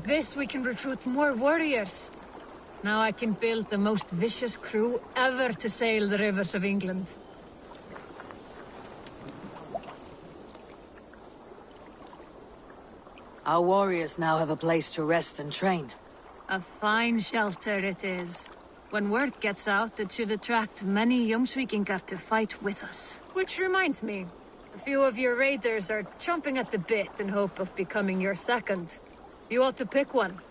this, we can recruit more warriors. Now I can build the most vicious crew ever to sail the rivers of England. Our warriors now have a place to rest and train. A fine shelter it is. When word gets out, it should attract many Jomsvikingar to fight with us. Which reminds me, a few of your raiders are chomping at the bit in hope of becoming your second. You ought to pick one.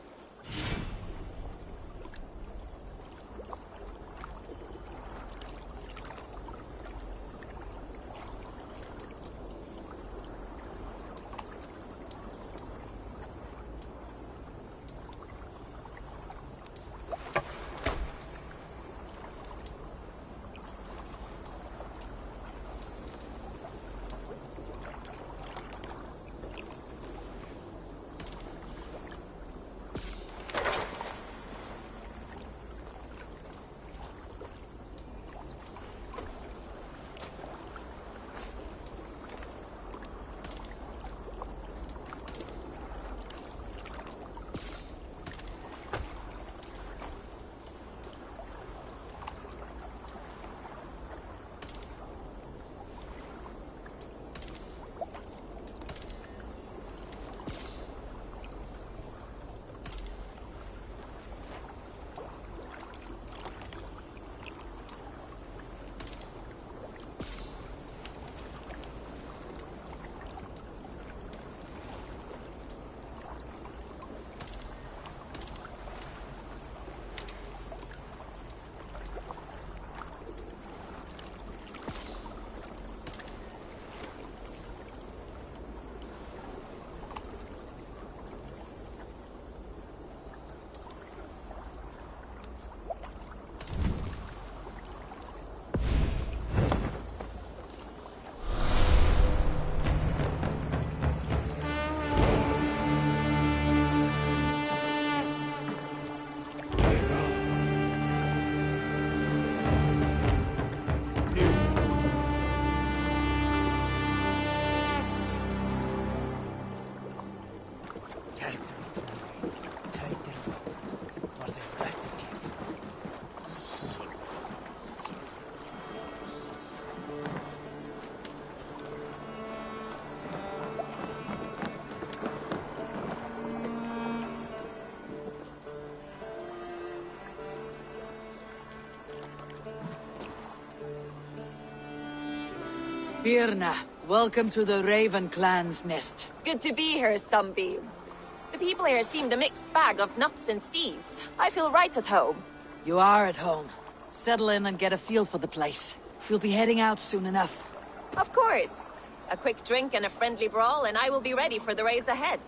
Birna, welcome to the Raven clan's nest. Good to be here, Sunbeam. The people here seemed a mixed bag of nuts and seeds. I feel right at home. You are at home. Settle in and get a feel for the place. You'll be heading out soon enough. Of course. A quick drink and a friendly brawl, and I will be ready for the raids ahead.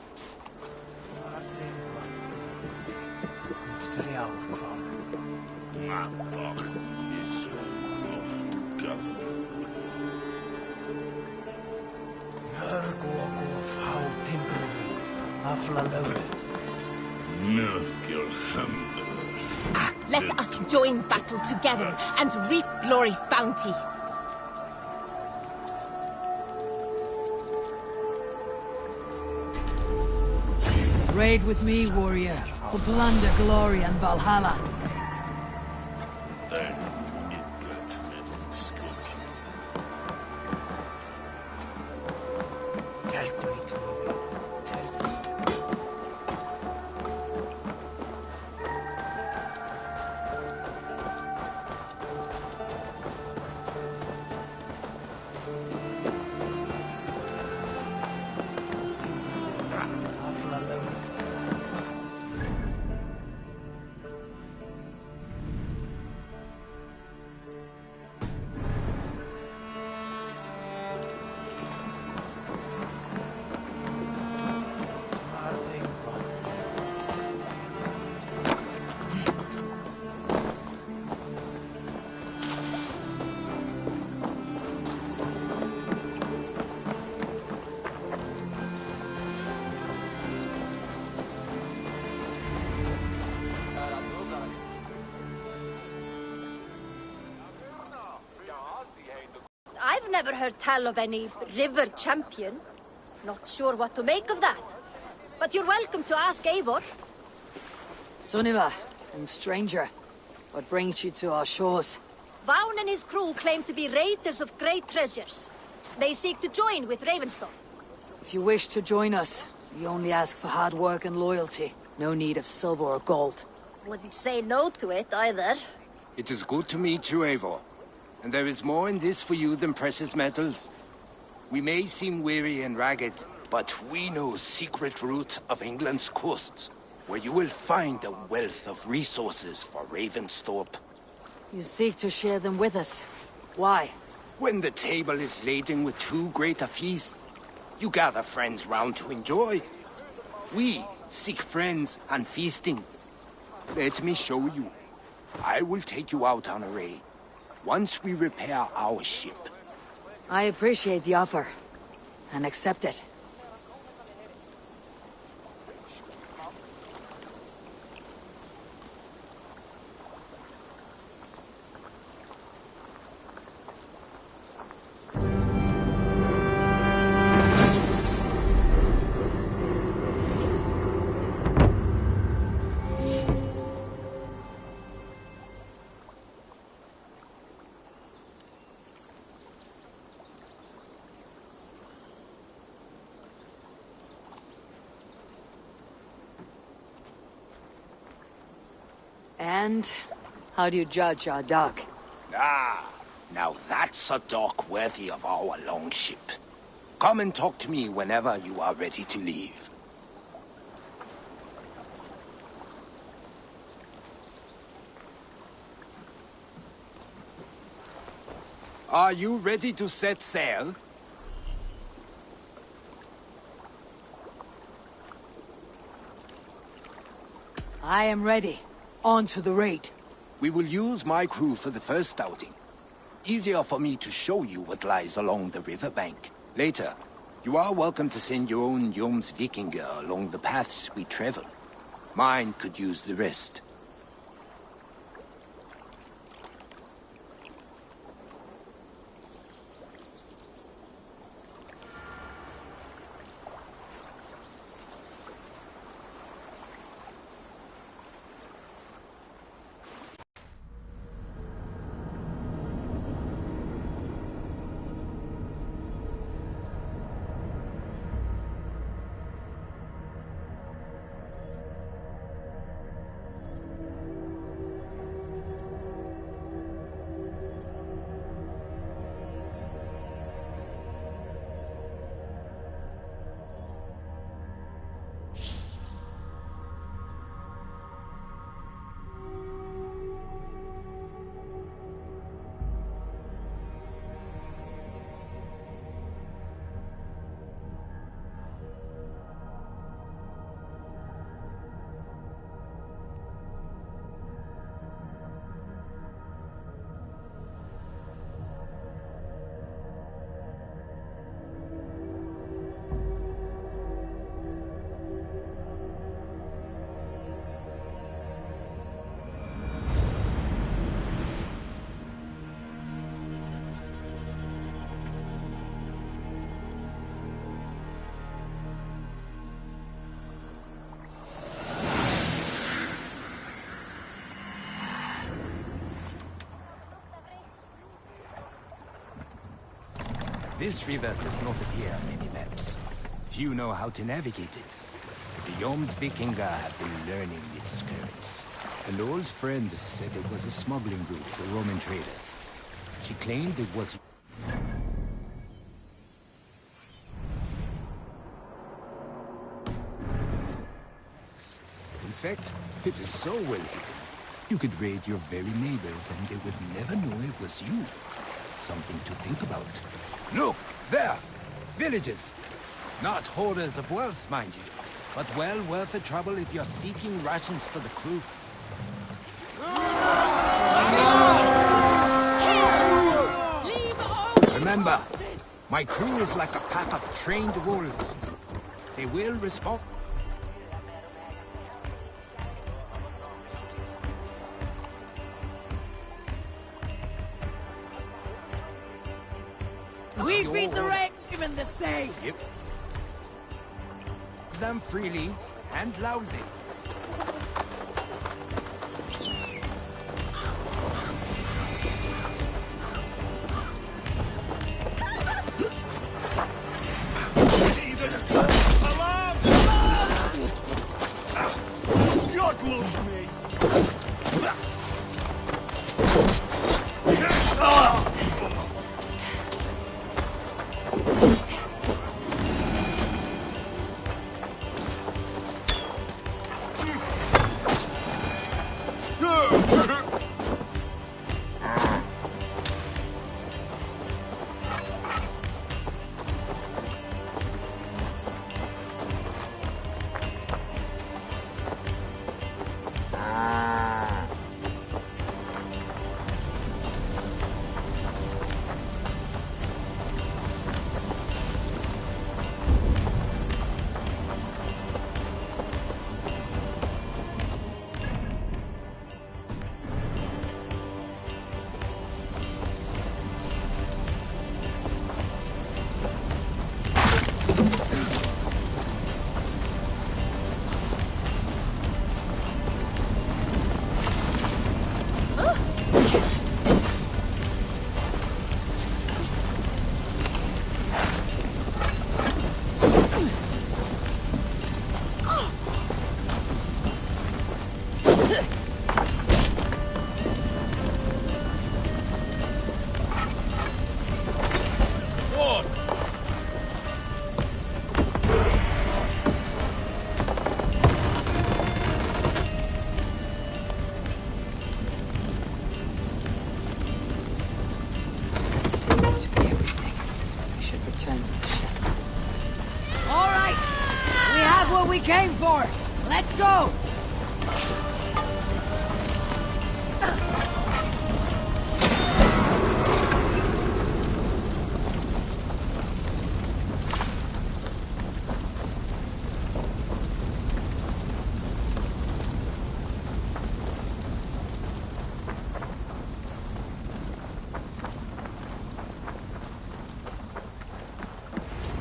Let us join battle together and reap glory's bounty. Raid with me, warrior, for plunder, glory, and Valhalla. I've never heard tell of any river champion. Not sure what to make of that. But you're welcome to ask Eivor. Sunniva and stranger, what brings you to our shores? Vaun and his crew claim to be raiders of great treasures. They seek to join with Ravensthorpe. If you wish to join us, we only ask for hard work and loyalty. No need of silver or gold. Wouldn't say no to it, either. It is good to meet you, Eivor. And there is more in this for you than precious metals. We may seem weary and ragged, but we know secret routes of England's coasts, where you will find a wealth of resources for Ravensthorpe. You seek to share them with us. Why? When the table is laden with too great a feast, you gather friends round to enjoy. We seek friends and feasting. Let me show you. I will take you out on a raid, once we repair our ship. I appreciate the offer, and accept it. And how do you judge our dock? Ah, now that's a dock worthy of our longship. Come and talk to me whenever you are ready to leave. Are you ready to set sail? I am ready. On to the raid. We will use my crew for the first outing. Easier for me to show you what lies along the riverbank. Later, you are welcome to send your own Jomsvikinger along the paths we travel. Mine could use the rest. This river does not appear on any maps. Few know how to navigate it. The Jomsvikinger have been learning its currents. An old friend said it was a smuggling route for Roman traders. She claimed it was... In fact, it is so well hidden. You could raid your very neighbors and they would never know it was you. Something to think about. Look, there! Villages! Not hoarders of wealth, mind you, but well worth the trouble if you're seeking rations for the crew. Remember, my crew is like a pack of trained wolves. They will respond. We feed the raven this day! Yep. them freely and loudly. Came for. Let's go!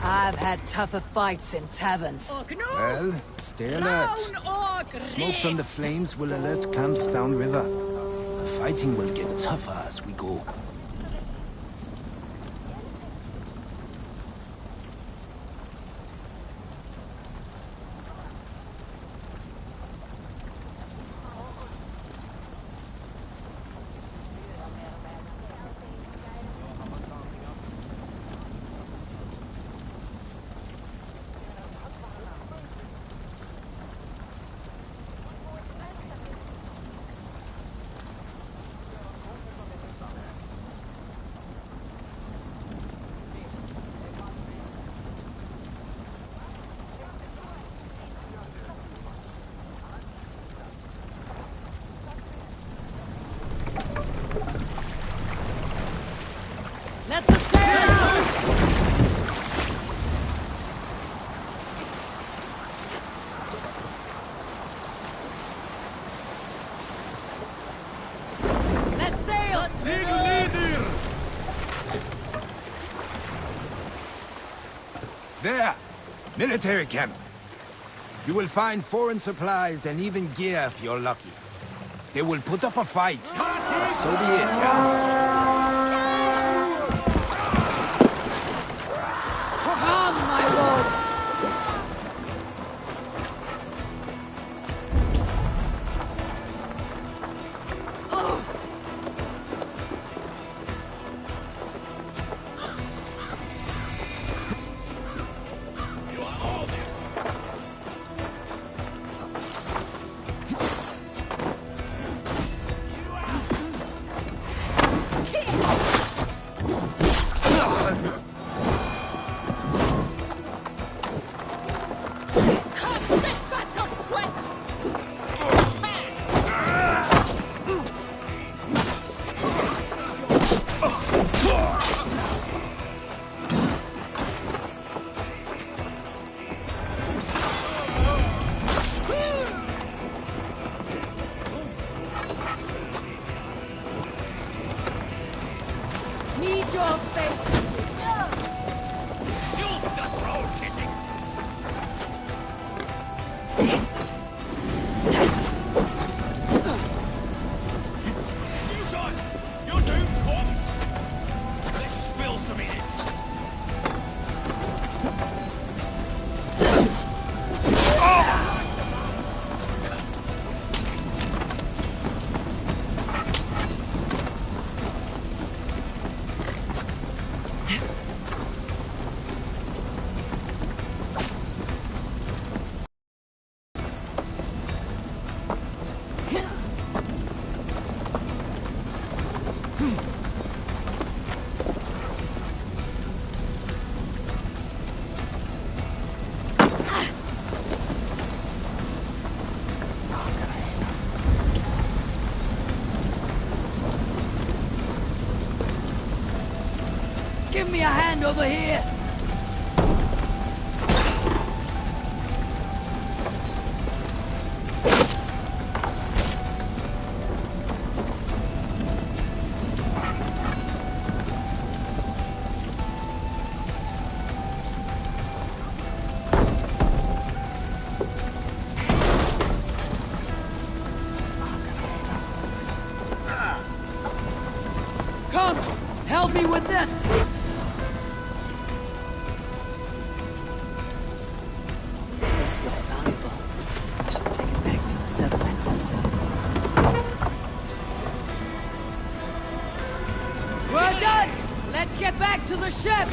I've had tougher fights in taverns. Well, stay alert. Smoke from the flames will alert camps downriver. The fighting will get tougher as we go. There! Military camp. You will find foreign supplies and even gear if you're lucky. They will put up a fight, but so be it, yeah? Come, my lords! me a hand over here! Help me with this! This looks valuable. I should take it back to the settlement. We're done! Let's get back to the ship!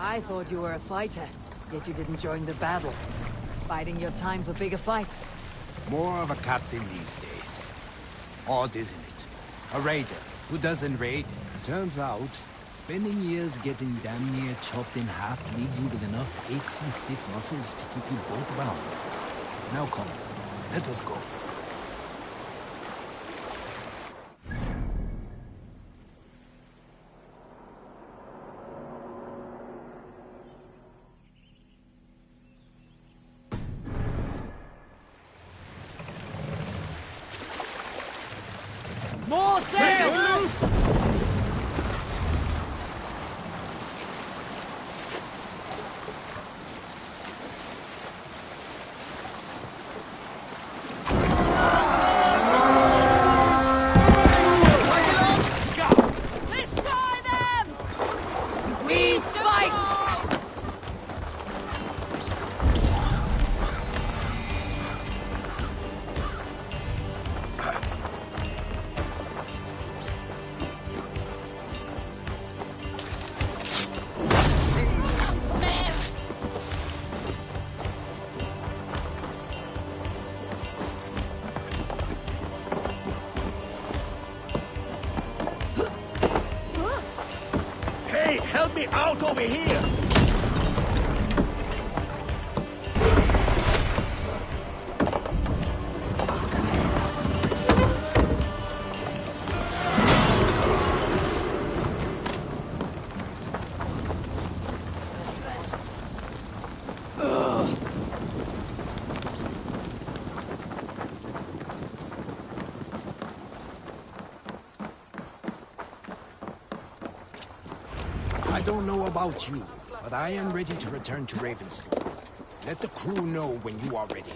I thought you were a fighter, yet you didn't join the battle. Biding your time for bigger fights. More of a captain these days. Odd, isn't it? A raider who doesn't raid. Turns out, spending years getting damn near chopped in half leaves you with enough aches and stiff muscles to keep you both around. Now come, let us go. More sail! Destroy them! We fight! Hey, help me out over here! I don't know about you, but I am ready to return to Ravensthorpe. Let the crew know when you are ready.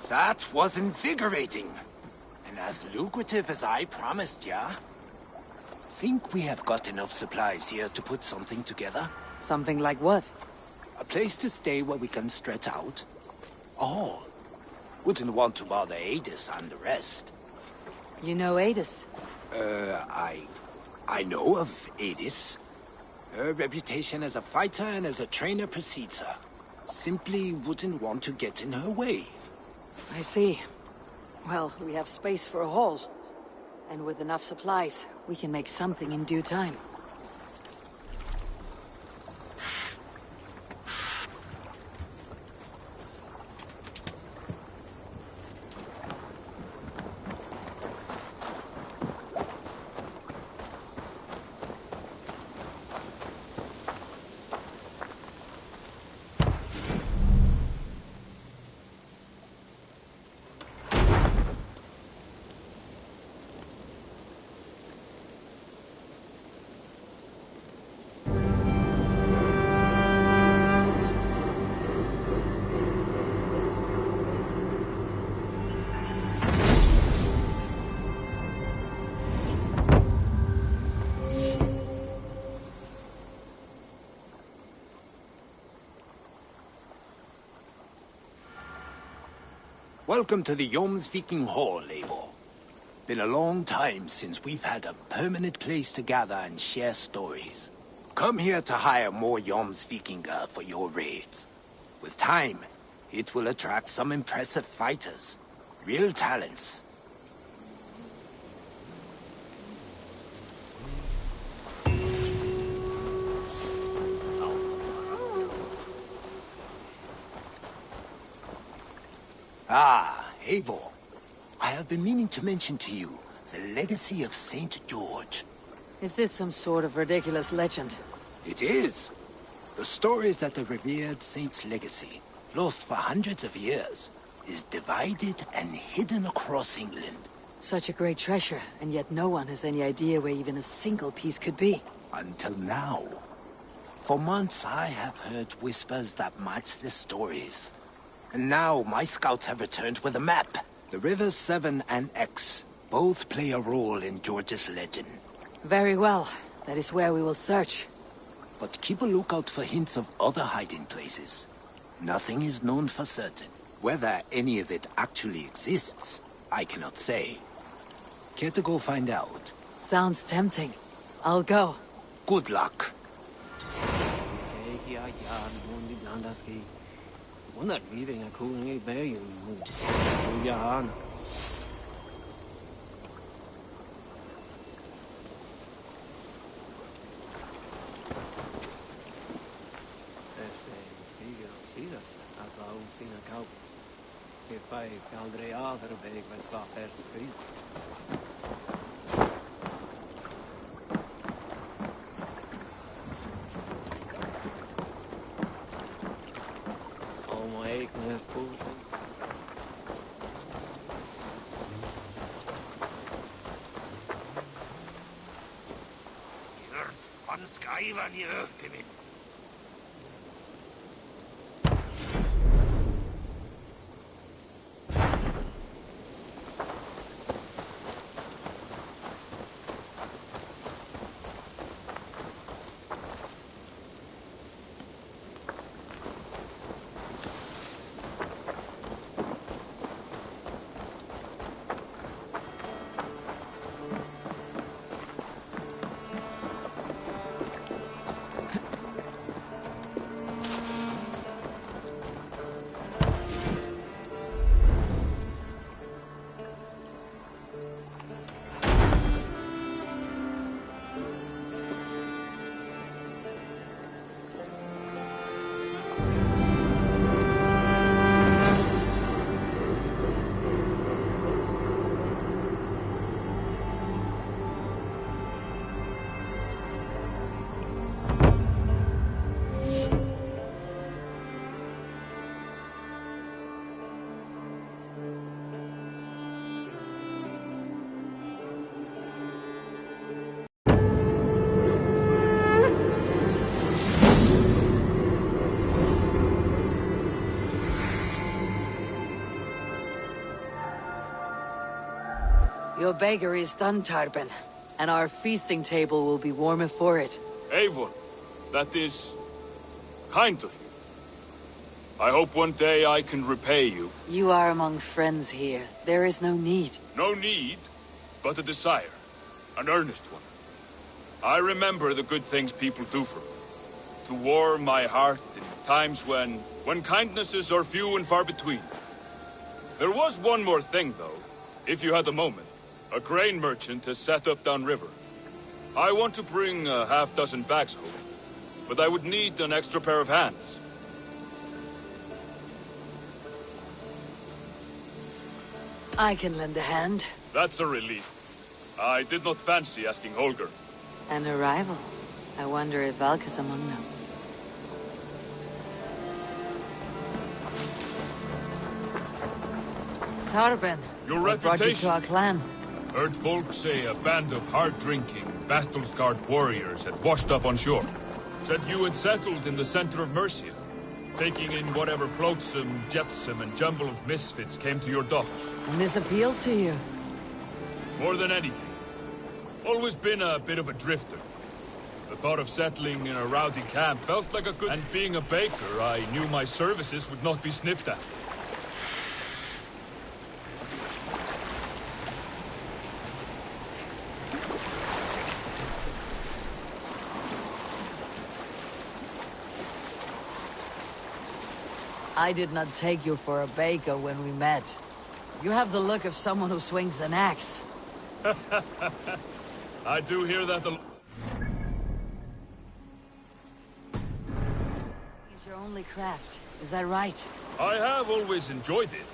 That was invigorating. And as lucrative as I promised ya. Think we have got enough supplies here to put something together? Something like what? A place to stay where we can stretch out. All. Wouldn't want to bother Adis and the rest. You know Adis? I know of Adis. Her reputation as a fighter and as a trainer precedes her. Simply wouldn't want to get in her way. I see. Well, we have space for a hall. And with enough supplies, we can make something in due time. Welcome to the Viking Hall, Eivor. Been a long time since we've had a permanent place to gather and share stories. Come here to hire more Vikinger for your raids. With time, it will attract some impressive fighters. Real talents. Ah, Eivor. I have been meaning to mention to you the legacy of Saint George. Is this some sort of ridiculous legend? It is. The story is that the revered saint's legacy, lost for hundreds of years, is divided and hidden across England. Such a great treasure, and yet no one has any idea where even a single piece could be. Until now. For months I have heard whispers that match the stories. And now my scouts have returned with a map. The rivers Severn and Exe both play a role in George's legend. Very well. That is where we will search. But keep a lookout for hints of other hiding places. Nothing is known for certain. Whether any of it actually exists, I cannot say. Care to go find out? Sounds tempting. I'll go. Good luck. Your bakery is done, Tarben, and our feasting table will be warmer for it. Eivor, that is kind of you. I hope one day I can repay you. You are among friends here. There is no need. No need, but a desire. An earnest one. I remember the good things people do for me. To warm my heart in times when kindnesses are few and far between. There was one more thing, though, if you had a moment. A grain merchant has set up downriver. I want to bring a half-dozen bags home, but I would need an extra pair of hands. I can lend a hand. That's a relief. I did not fancy asking Holger. An arrival. I wonder if Valka's among them. Tarben, Your what brought you reputation. to our clan? Heard folk say a band of hard-drinking, battle-scarred warriors had washed up on shore. Said you had settled in the center of Mercia, taking in whatever flotsam, jetsam, and jumble of misfits came to your docks. And this appealed to you? More than anything. Always been a bit of a drifter. The thought of settling in a rowdy camp felt like a good... And being a baker, I knew my services would not be sniffed at. I did not take you for a baker when we met. You have the look of someone who swings an axe. I do hear that a... It's your only craft, is that right? I have always enjoyed it.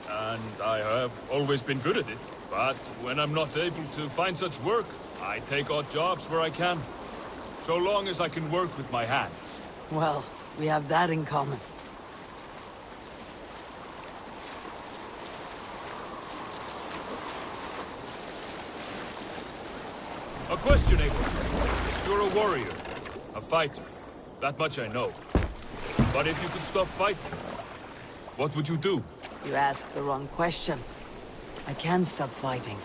And I have always been good at it. But when I'm not able to find such work, I take odd jobs where I can. So long as I can work with my hands. Well, we have that in common. A question, Eivor. You're a warrior, a fighter. That much I know. But if you could stop fighting, what would you do? You ask the wrong question. I can stop fighting.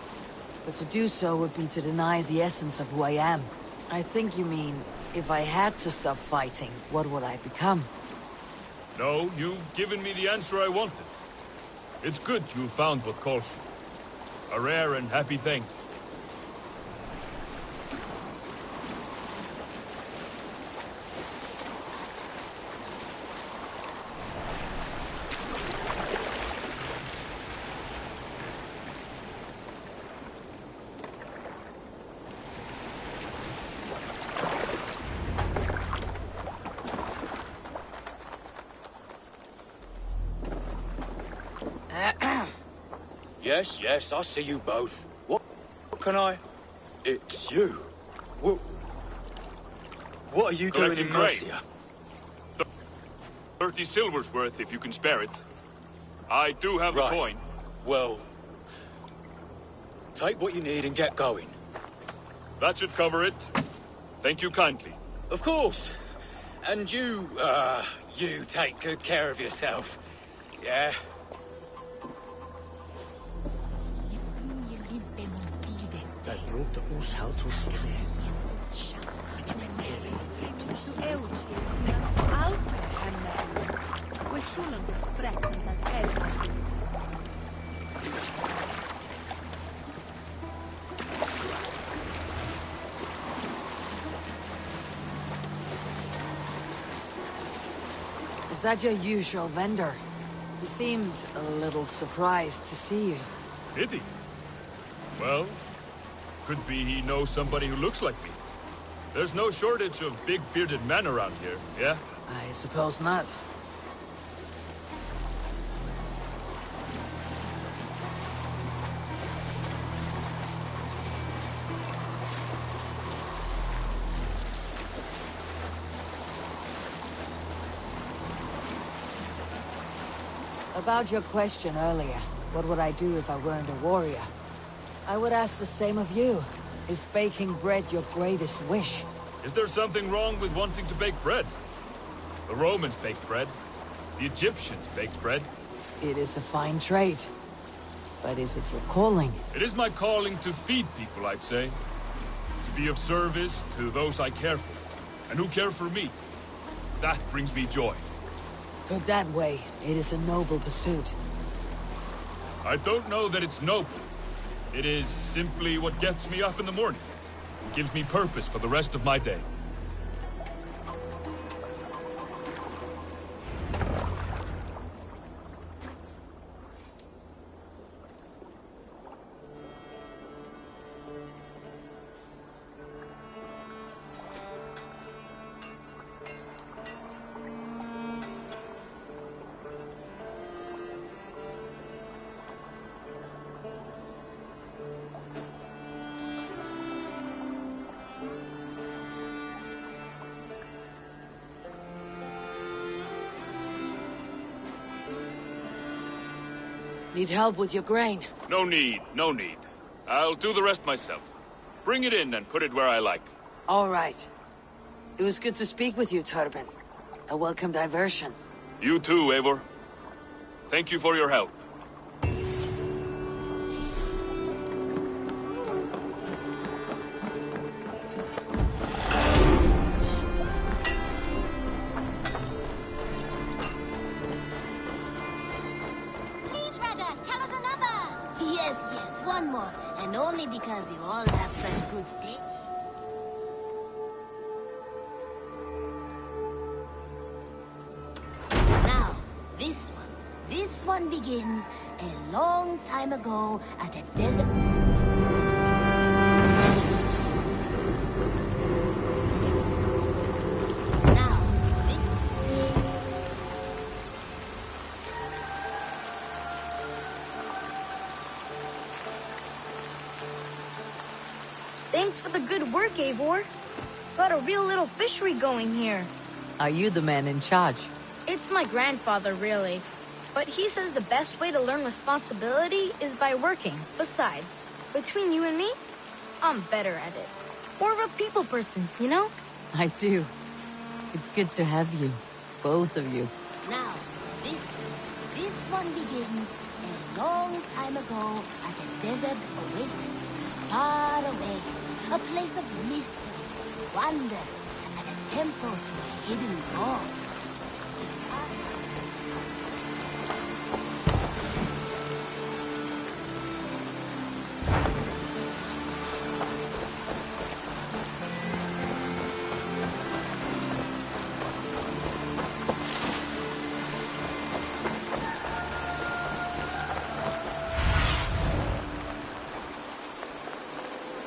But to do so would be to deny the essence of who I am. I think you mean, if I had to stop fighting, what would I become? No, you've given me the answer I wanted. It's good you found what calls you. A rare and happy thing. Yes, I see you both. What can I... It's you. What are you doing in Collecting grain. Mercia? 30 silver's worth, if you can spare it. I do have the Right. coin. Well, take what you need and get going. That should cover it. Thank you kindly. Of course. And you take good care of yourself. Yeah? Is that your usual vendor? He seemed a little surprised to see you. Did he? Well, could be he knows somebody who looks like me. There's no shortage of big bearded men around here, yeah? I suppose not. About your question earlier, what would I do if I weren't a warrior? I would ask the same of you. Is baking bread your greatest wish? Is there something wrong with wanting to bake bread? The Romans baked bread. The Egyptians baked bread. It is a fine trade. But is it your calling? It is my calling to feed people, I'd say. To be of service to those I care for, and who care for me. That brings me joy. Put that way, it is a noble pursuit. I don't know that it's noble. It is simply what gets me up in the morning. It gives me purpose for the rest of my day. Need help with your grain? No need, no need. I'll do the rest myself. Bring it in and put it where I like. All right. It was good to speak with you, Styrbjorn. A welcome diversion. You too, Eivor. Thank you for your help. Yes, one more. And only because you all have such good taste. Now, this one begins a long time ago at a desert... Thanks for the good work, Eivor. Got a real little fishery going here. Are you the man in charge? It's my grandfather, really. But he says the best way to learn responsibility is by working. Besides, between you and me, I'm better at it. More of a people person, you know? I do. It's good to have you. Both of you. Now, this one begins a long time ago at a desert oasis, far away. A place of mystery, wonder, and a temple to a hidden god.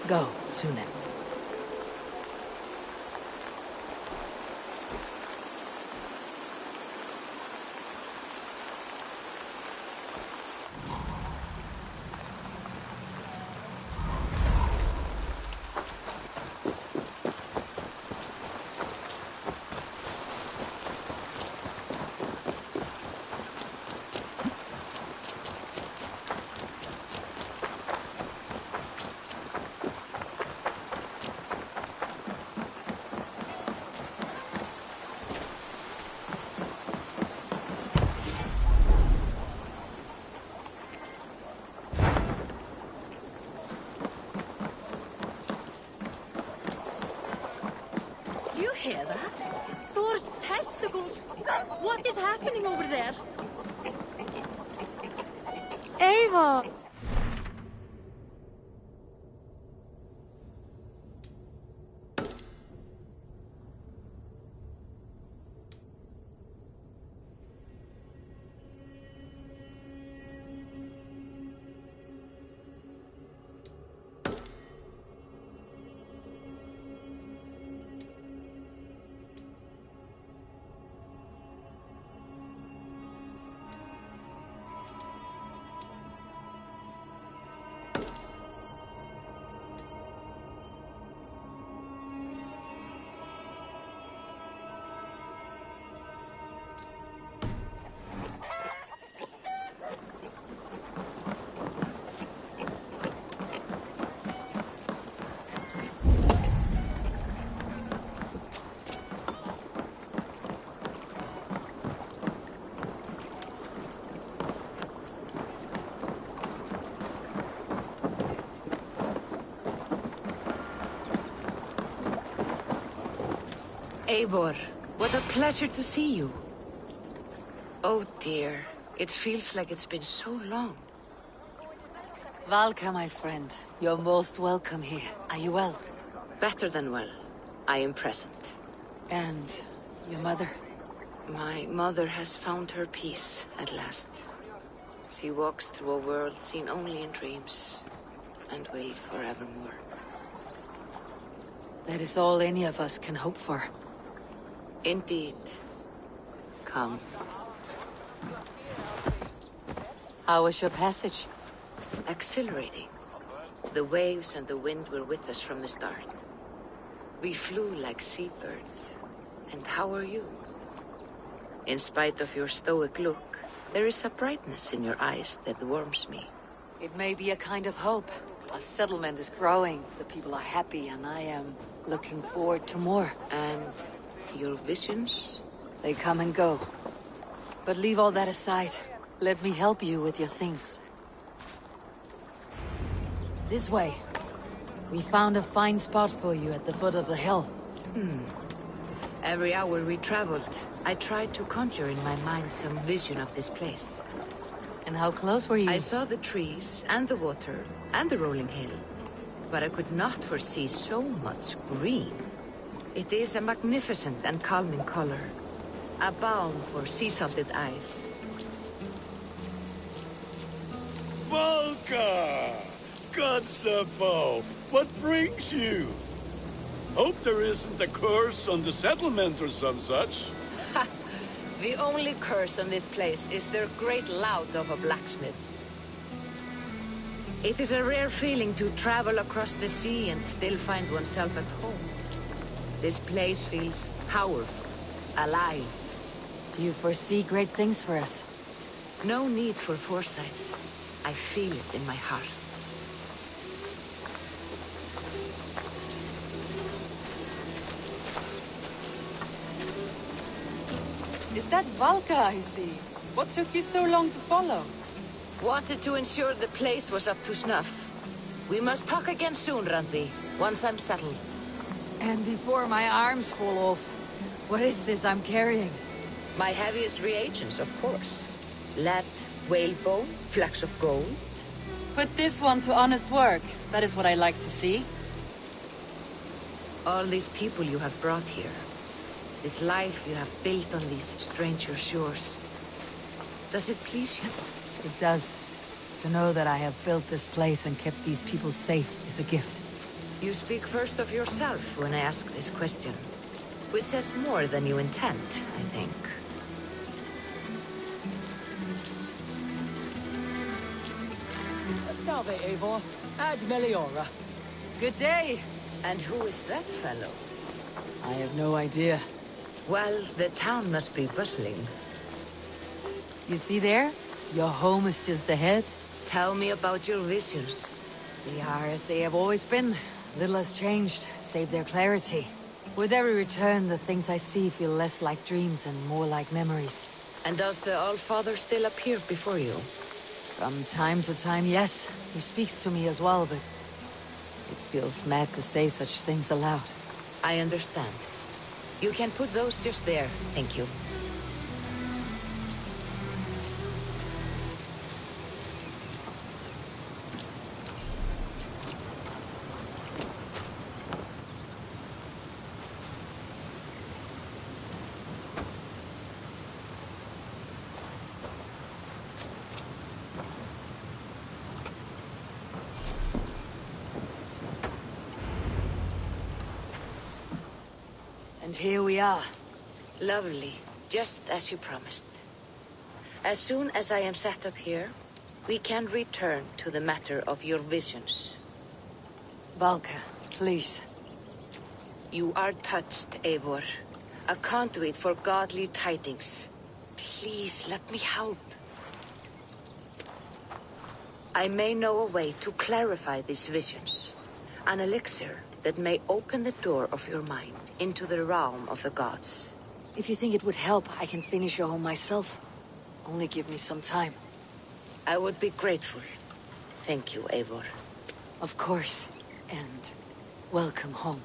Go, Sunan. Hear that? Thor's testicles! What is happening over there? Eivor! Eivor, what a pleasure to see you. Oh dear, it feels like it's been so long. Valka, my friend. You're most welcome here. Are you well? Better than well. I am present. And your mother? My mother has found her peace at last. She walks through a world seen only in dreams, and will forevermore. That is all any of us can hope for. Indeed. Come. How was your passage? Exhilarating. The waves and the wind were with us from the start. We flew like seabirds. And how are you? In spite of your stoic look, there is a brightness in your eyes that warms me. It may be a kind of hope. Our settlement is growing, the people are happy, and I am looking forward to more. And your visions? They come and go. But leave all that aside. Let me help you with your things. This way. We found a fine spot for you at the foot of the hill. Every hour we traveled, I tried to conjure in my mind some vision of this place. And how close were you? I saw the trees, and the water, and the rolling hill. But I could not foresee so much green. It is a magnificent and calming color. A balm for sea-salted eyes. Valka! God's above! What brings you? Hope there isn't a curse on the settlement or some such. Ha! The only curse on this place is their great lout of a blacksmith. It is a rare feeling to travel across the sea and still find oneself at home. This place feels powerful, alive. Do you foresee great things for us? No need for foresight. I feel it in my heart. Is that Valka I see? What took you so long to follow? Wanted to ensure the place was up to snuff. We must talk again soon, Randvi, once I'm settled. And before my arms fall off, what is this I'm carrying? My heaviest reagents, of course. Lead, whalebone, flecks of gold. Put this one to honest work. That is what I like to see. All these people you have brought here. This life you have built on these stranger shores. Does it please you? It does. To know that I have built this place and kept these people safe is a gift. You speak first of yourself when I ask this question. Which says more than you intend, I think. Salve, Eivor. Ad Meliora. Good day. And who is that fellow? I have no idea. Well, the town must be bustling. You see there? Your home is just ahead. Tell me about your visions. They are as they have always been. Little has changed, save their clarity. With every return, the things I see feel less like dreams and more like memories. And does the Allfather still appear before you? From time to time, yes. He speaks to me as well, but it feels mad to say such things aloud. I understand. You can put those just there, thank you. And here we are. Lovely, just as you promised. As soon as I am set up here, we can return to the matter of your visions. Valka, please. You are touched, Eivor. A conduit for godly tidings. Please, let me help. I may know a way to clarify these visions. An elixir that may open the door of your mind into the realm of the gods. If you think it would help, I can finish your home myself. Only give me some time. I would be grateful. Thank you, Eivor. Of course. And welcome home.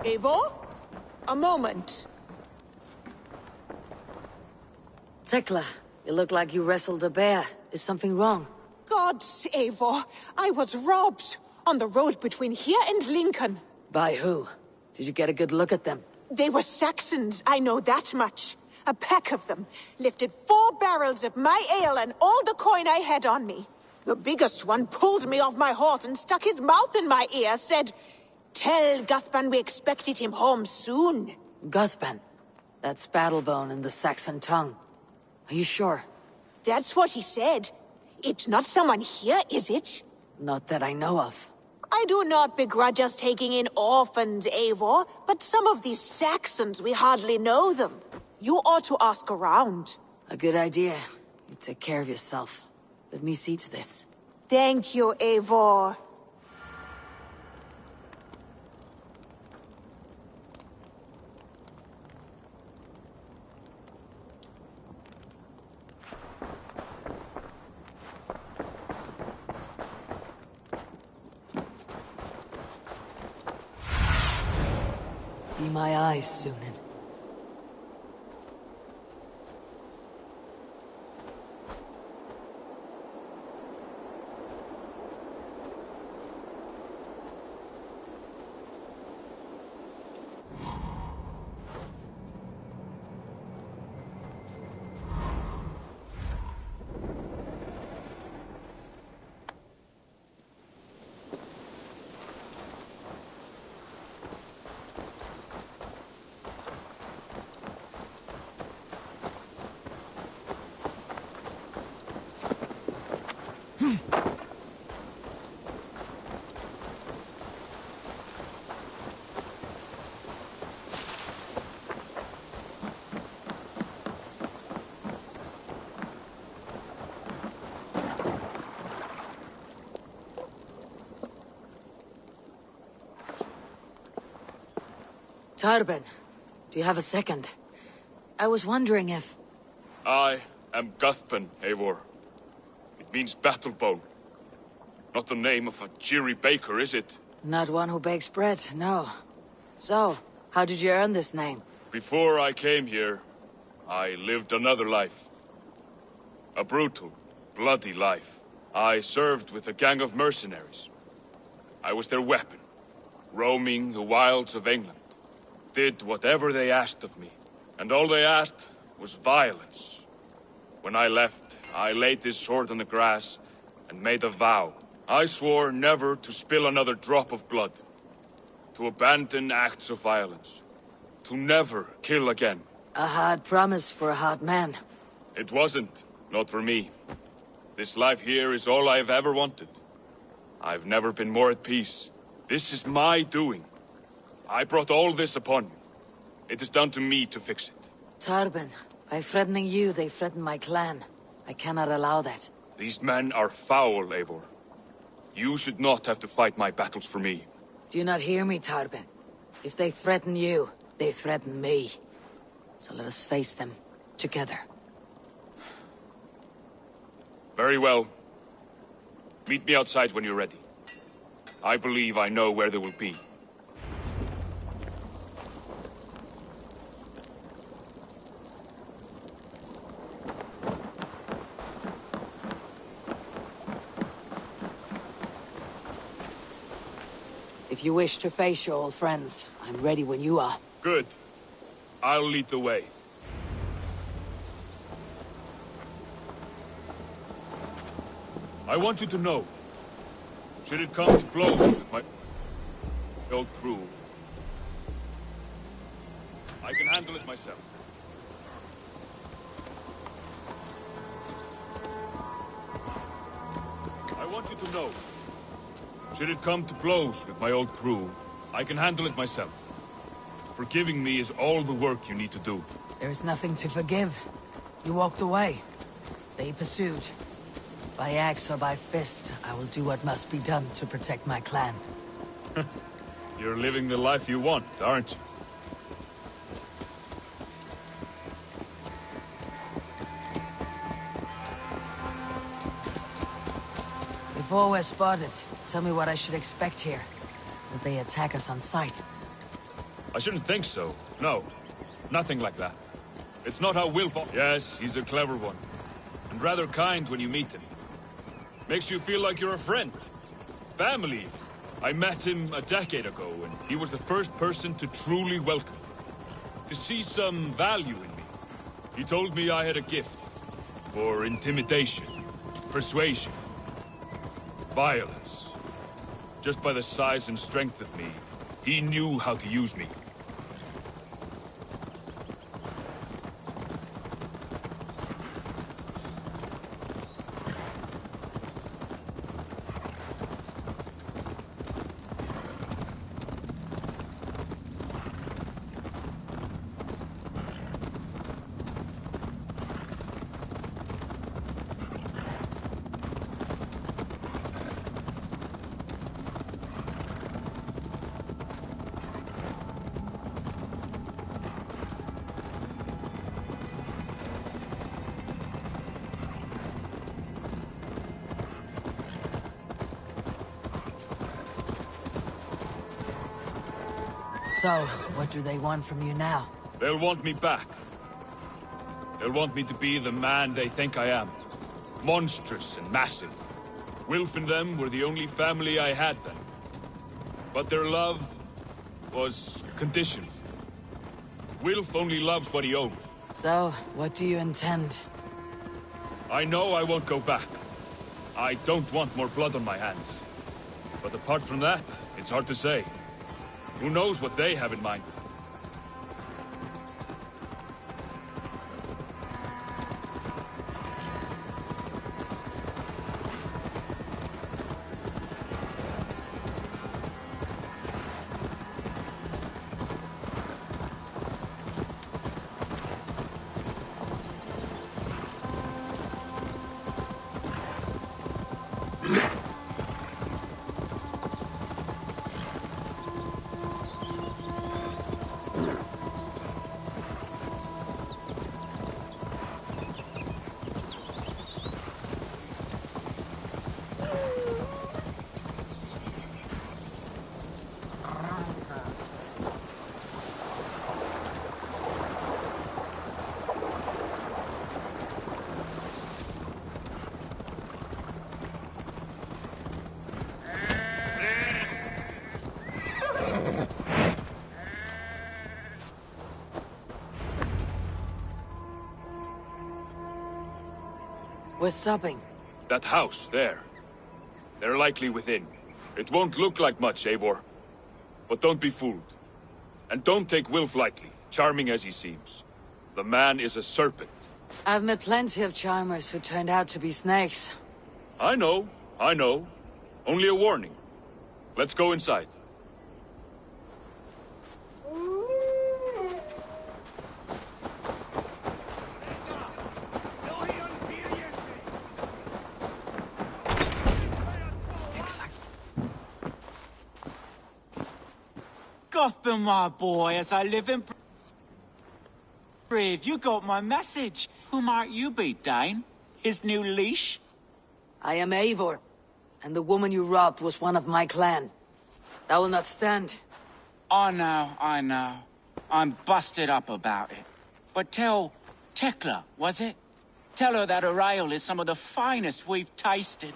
Eivor? A moment. Tekla, you look like you wrestled a bear. Is something wrong? Gods, Eivor, I was robbed on the road between here and Lincoln. By who? Did you get a good look at them? They were Saxons, I know that much. A pack of them lifted 4 barrels of my ale and all the coin I had on me. The biggest one pulled me off my horse and stuck his mouth in my ear, said, "Tell Guthrum we expected him home soon." Guthrum? That's Battlebone in the Saxon tongue. Are you sure? That's what he said. It's not someone here, is it? Not that I know of. I do not begrudge us taking in orphans, Eivor, but some of these Saxons, we hardly know them. You ought to ask around. A good idea. You take care of yourself. Let me see to this. Thank you, Eivor. Be my eyes, Sunan. Styrbjorn, do you have a second? I was wondering if... I am Guthrum, Eivor. It means battlebone. Not the name of a cheery baker, is it? Not one who bakes bread, no. So, how did you earn this name? Before I came here, I lived another life. A brutal, bloody life. I served with a gang of mercenaries. I was their weapon, roaming the wilds of England. Did whatever they asked of me, and all they asked was violence. When I left, I laid this sword on the grass and made a vow. I swore never to spill another drop of blood, to abandon acts of violence, to never kill again. A hard promise for a hard man. It wasn't, not for me. This life here is all I've ever wanted. I've never been more at peace. This is my doing. I brought all this upon you. It is down to me to fix it. Styrbjorn, by threatening you, they threaten my clan. I cannot allow that. These men are foul, Eivor. You should not have to fight my battles for me. Do you not hear me, Styrbjorn? If they threaten you, they threaten me. So let us face them, together. Very well. Meet me outside when you're ready. I believe I know where they will be. If you wish to face your old friends, I'm ready when you are. Good. I'll lead the way. I want you to know, should it come to blows with my old crew, I can handle it myself. I want you to know, should it come to blows with my old crew, I can handle it myself. Forgiving me is all the work you need to do. There is nothing to forgive. You walked away. They pursued. By axe or by fist, I will do what must be done to protect my clan. You're living the life you want, aren't you? Before we're spotted, tell me what I should expect here. Will they attack us on sight? I shouldn't think so. No. Nothing like that. It's not how Wilf... Yes, he's a clever one. And rather kind when you meet him. Makes you feel like you're a friend. Family. I met him a decade ago, and he was the first person to truly welcome me. To see some value in me. He told me I had a gift. For intimidation. Persuasion. Violence. Just by the size and strength of me, he knew how to use me. So, what do they want from you now? They'll want me back. They'll want me to be the man they think I am. Monstrous and massive. Wilf and them were the only family I had then. But their love was conditioned. Wilf only loves what he owns. So, what do you intend? I know I won't go back. I don't want more blood on my hands. But apart from that, it's hard to say. Who knows what they have in mind? We're stopping. That house, there. They're likely within. It won't look like much, Eivor. But don't be fooled. And don't take Wilf lightly, charming as he seems. The man is a serpent. I've met plenty of charmers who turned out to be snakes. I know. Only a warning. Let's go inside. Guthrum, my boy, as I live and breathe, you got my message. Who might you be, Dane? His new leash? I am Eivor, and the woman you robbed was one of my clan. That will not stand. I know. I'm busted up about it. But tell Tekla, was it? Tell her that her ale is some of the finest we've tasted.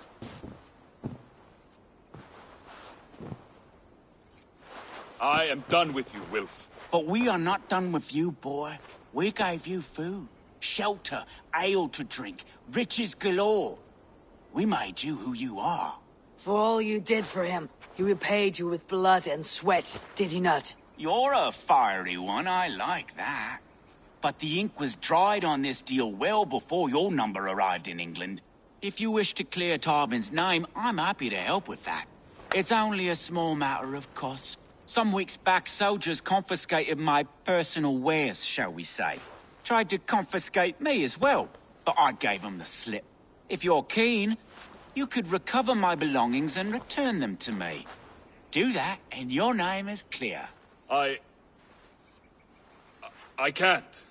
I am done with you, Wilf. But we are not done with you, boy. We gave you food, shelter, ale to drink, riches galore. We made you who you are. For all you did for him, he repaid you with blood and sweat, did he not? You're a fiery one, I like that. But the ink was dried on this deal well before your number arrived in England. If you wish to clear Tarbin's name, I'm happy to help with that. It's only a small matter of cost. Some weeks back, soldiers confiscated my personal wares, shall we say. Tried to confiscate me as well, but I gave them the slip. If you're keen, you could recover my belongings and return them to me. Do that, and your name is clear. I can't.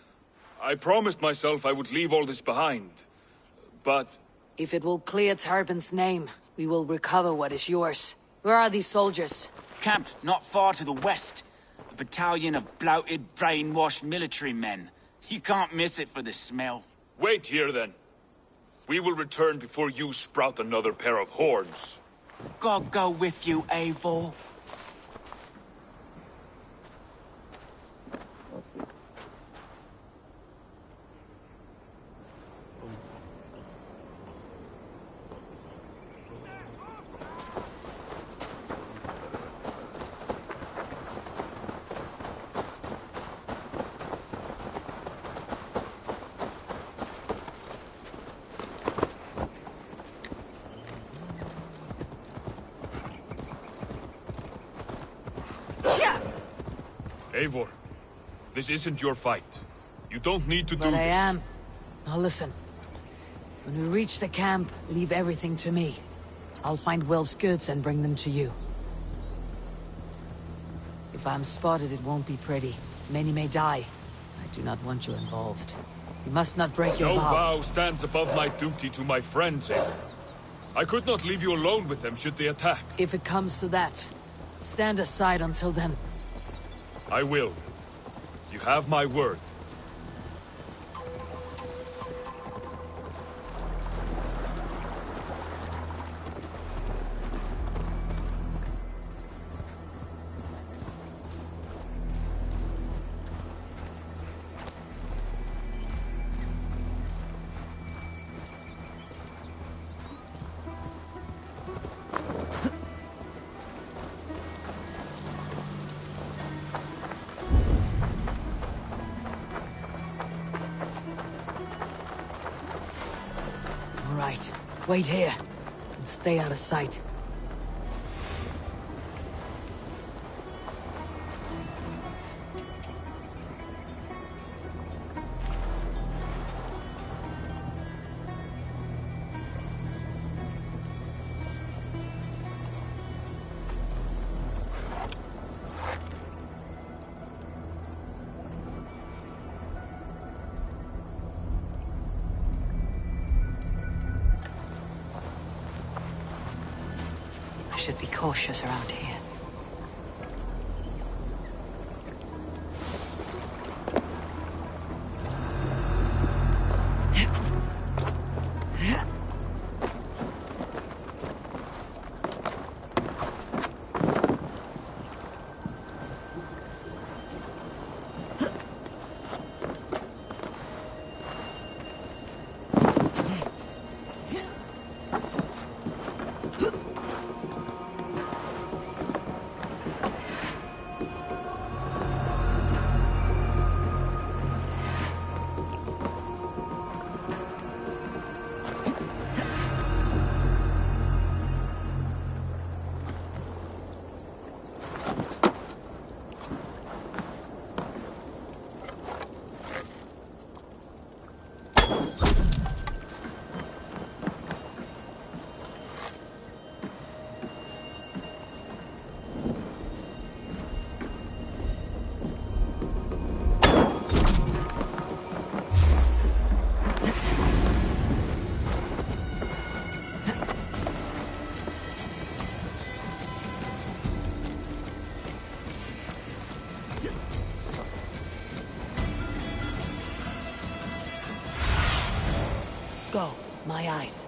I promised myself I would leave all this behind. But... If it will clear Tarbin's name, we will recover what is yours. Where are these soldiers? Camped not far to the west. A battalion of bloated, brainwashed military men. You can't miss it for the smell. Wait here, then. We will return before you sprout another pair of horns. God go with you, Eivor. Eivor, this isn't your fight. You don't need to do this. But I am. Now listen. When we reach the camp, leave everything to me. I'll find Will's goods and bring them to you. If I'm spotted, it won't be pretty. Many may die. I do not want you involved. You must not break your No vow. vow stands above my duty to my friends, Eivor. I could not leave you alone with them should they attack. If it comes to that, stand aside until then. I will. You have my word. Right. Wait here. And stay out of sight. Should be cautious around here. Go, my eyes.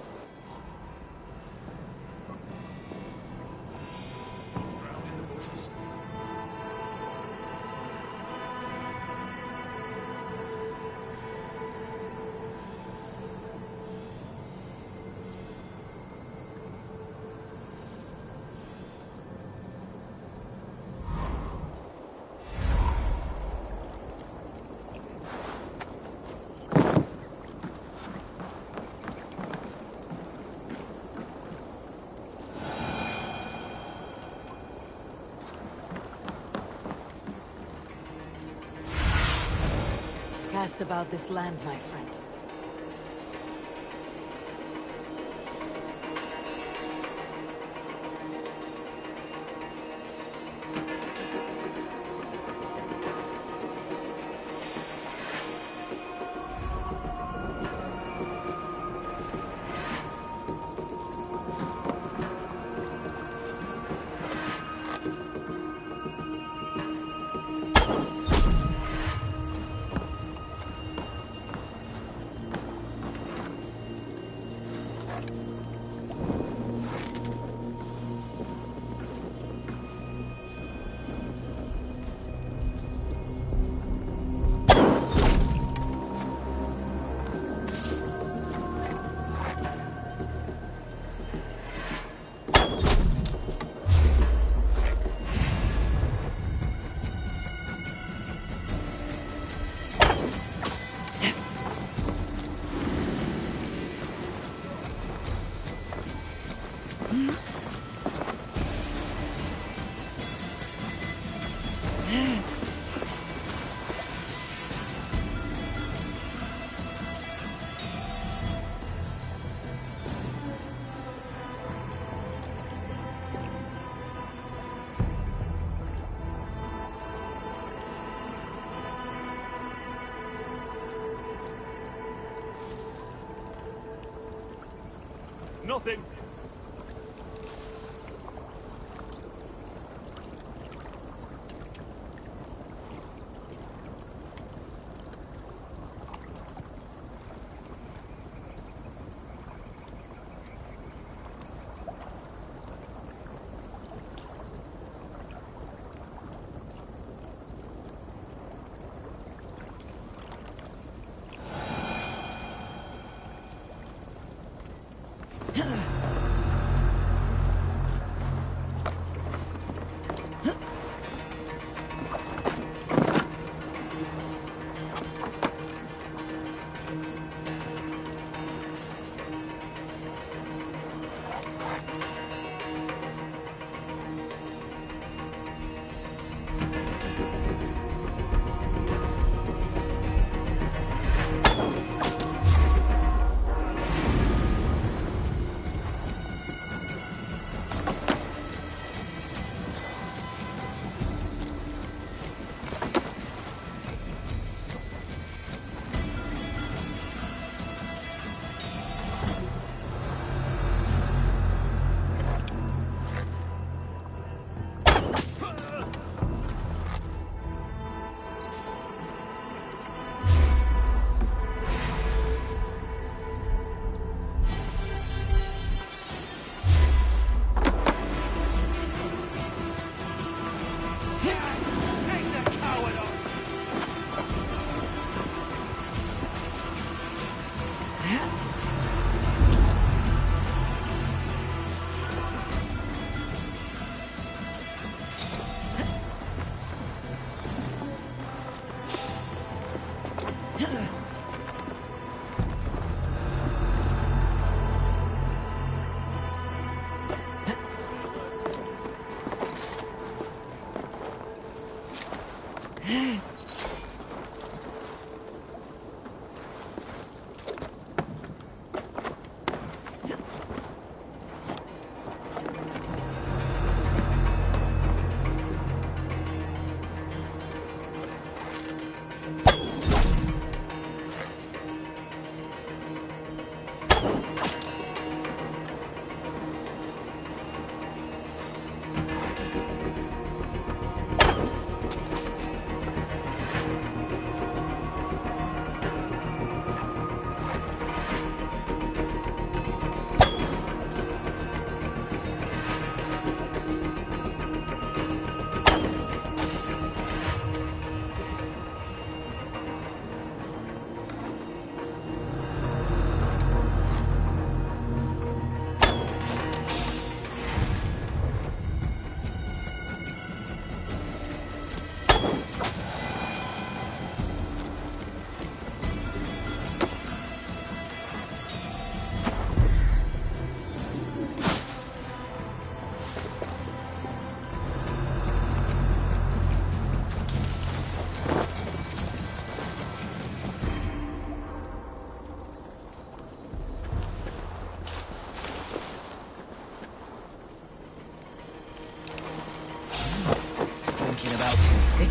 Cast about this land, my friend. Nothing.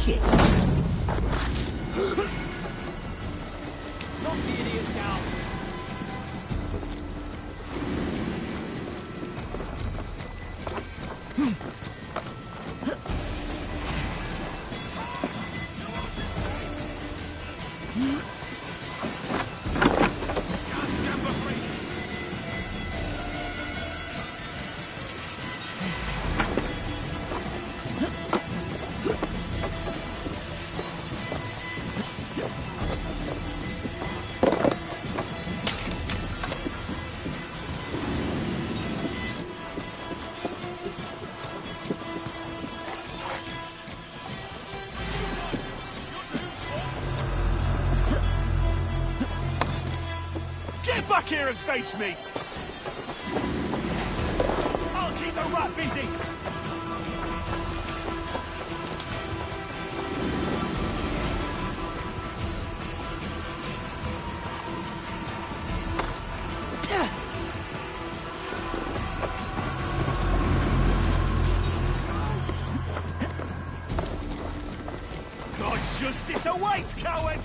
Kids. Knock the idiot down. Back here and face me! I'll keep the rat busy! God's justice awaits, coward!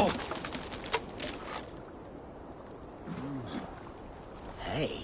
Oh! Hey.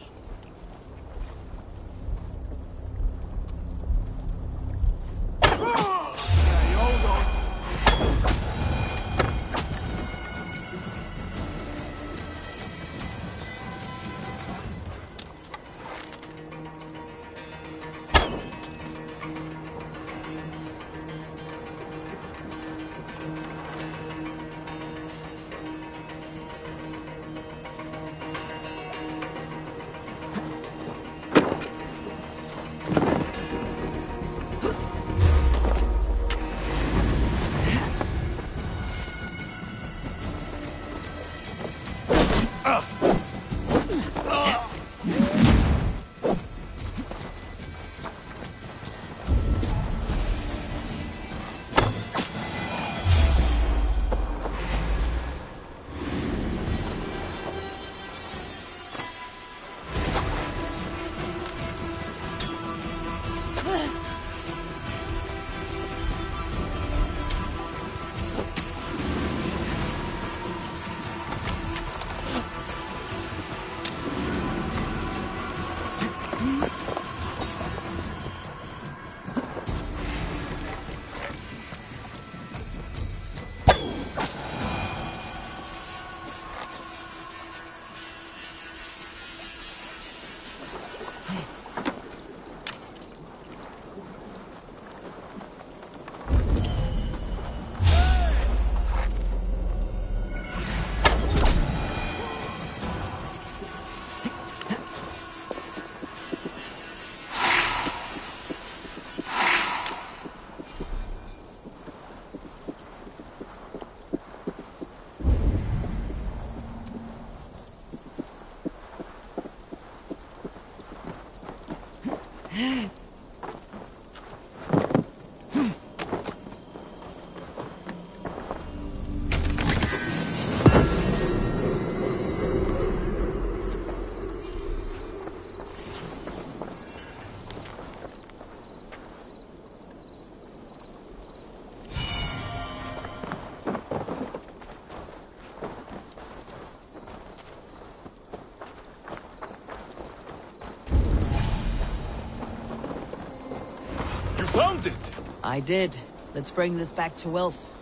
Found it! I did. Let's bring this back to Wilf.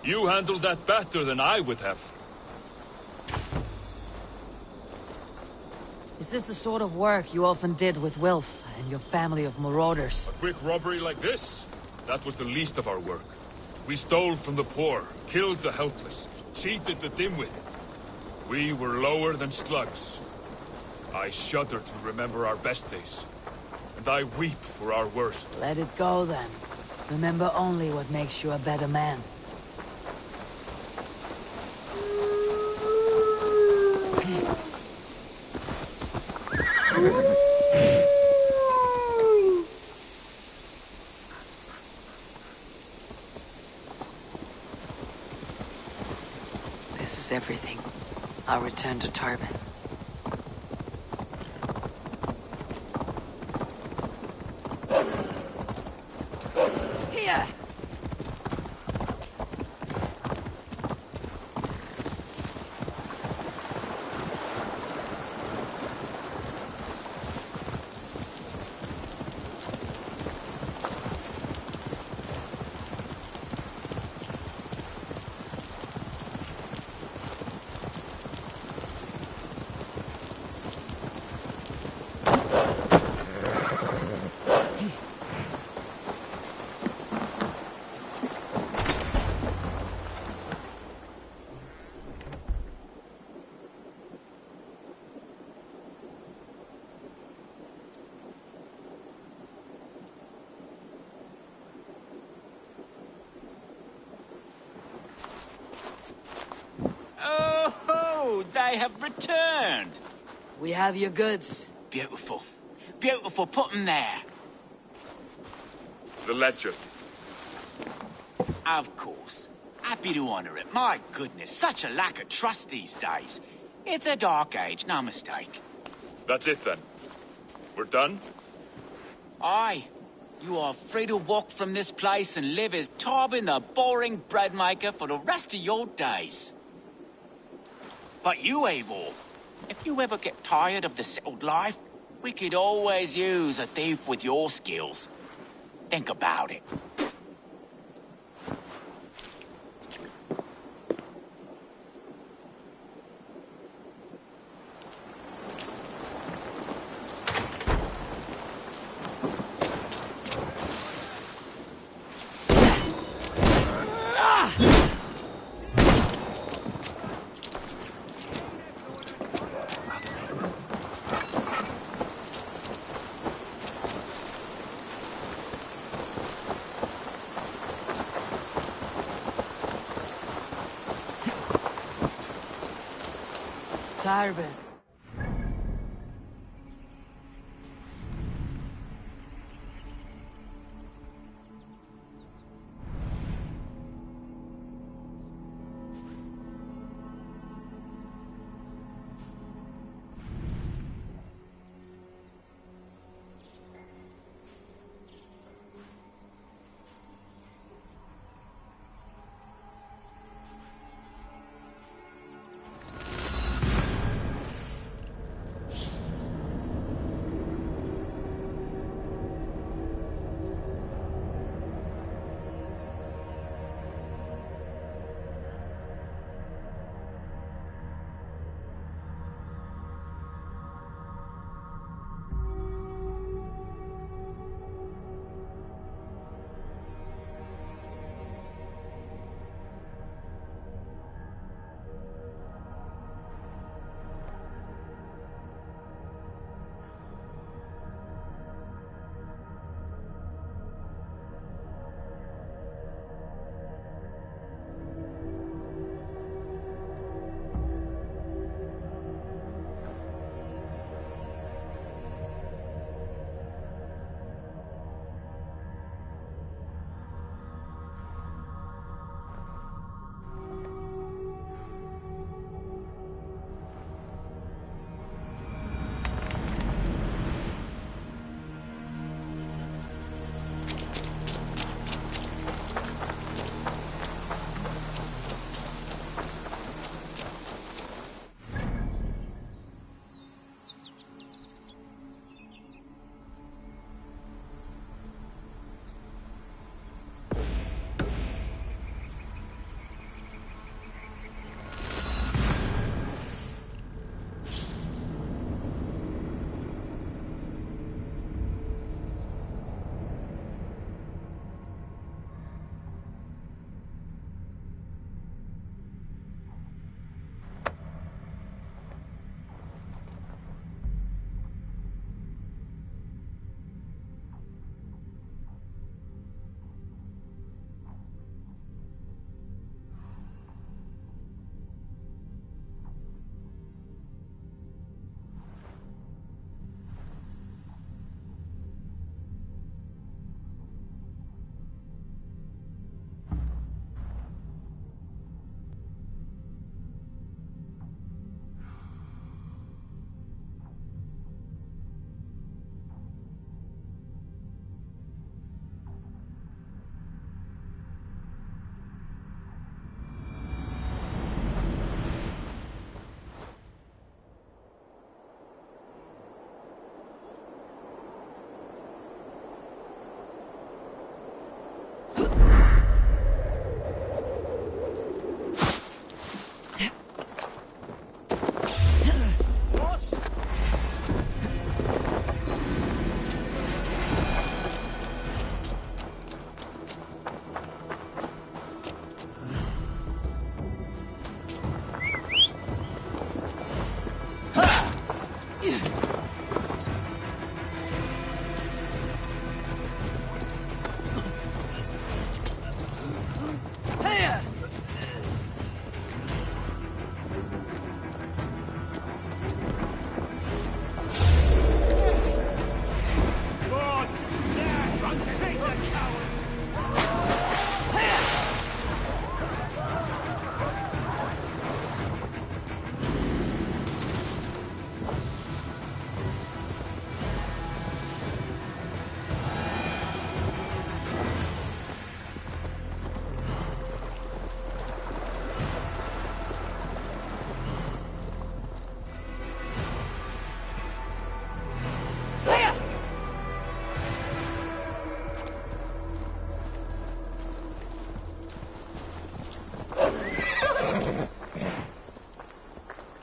You handled that better than I would have. Is this the sort of work you often did with Wilf and your family of marauders? A quick robbery like this? That was the least of our work. We stole from the poor, killed the helpless, cheated the dimwitted. We were lower than slugs. I shudder to remember our best days. And I weep for our worst. Let it go, then. Remember only what makes you a better man. This is everything. I'll return to Tarbin. They have returned. We have your goods. Beautiful. Beautiful. Put them there. The ledger. Of course. Happy to honor it. My goodness, such a lack of trust these days. It's a dark age, no mistake. That's it then. We're done? Aye. You are free to walk from this place and live as Tarbin the boring bread maker for the rest of your days. But you, Eivor, if you ever get tired of the settled life, we could always use a thief with your skills. Think about it. Styrbjorn.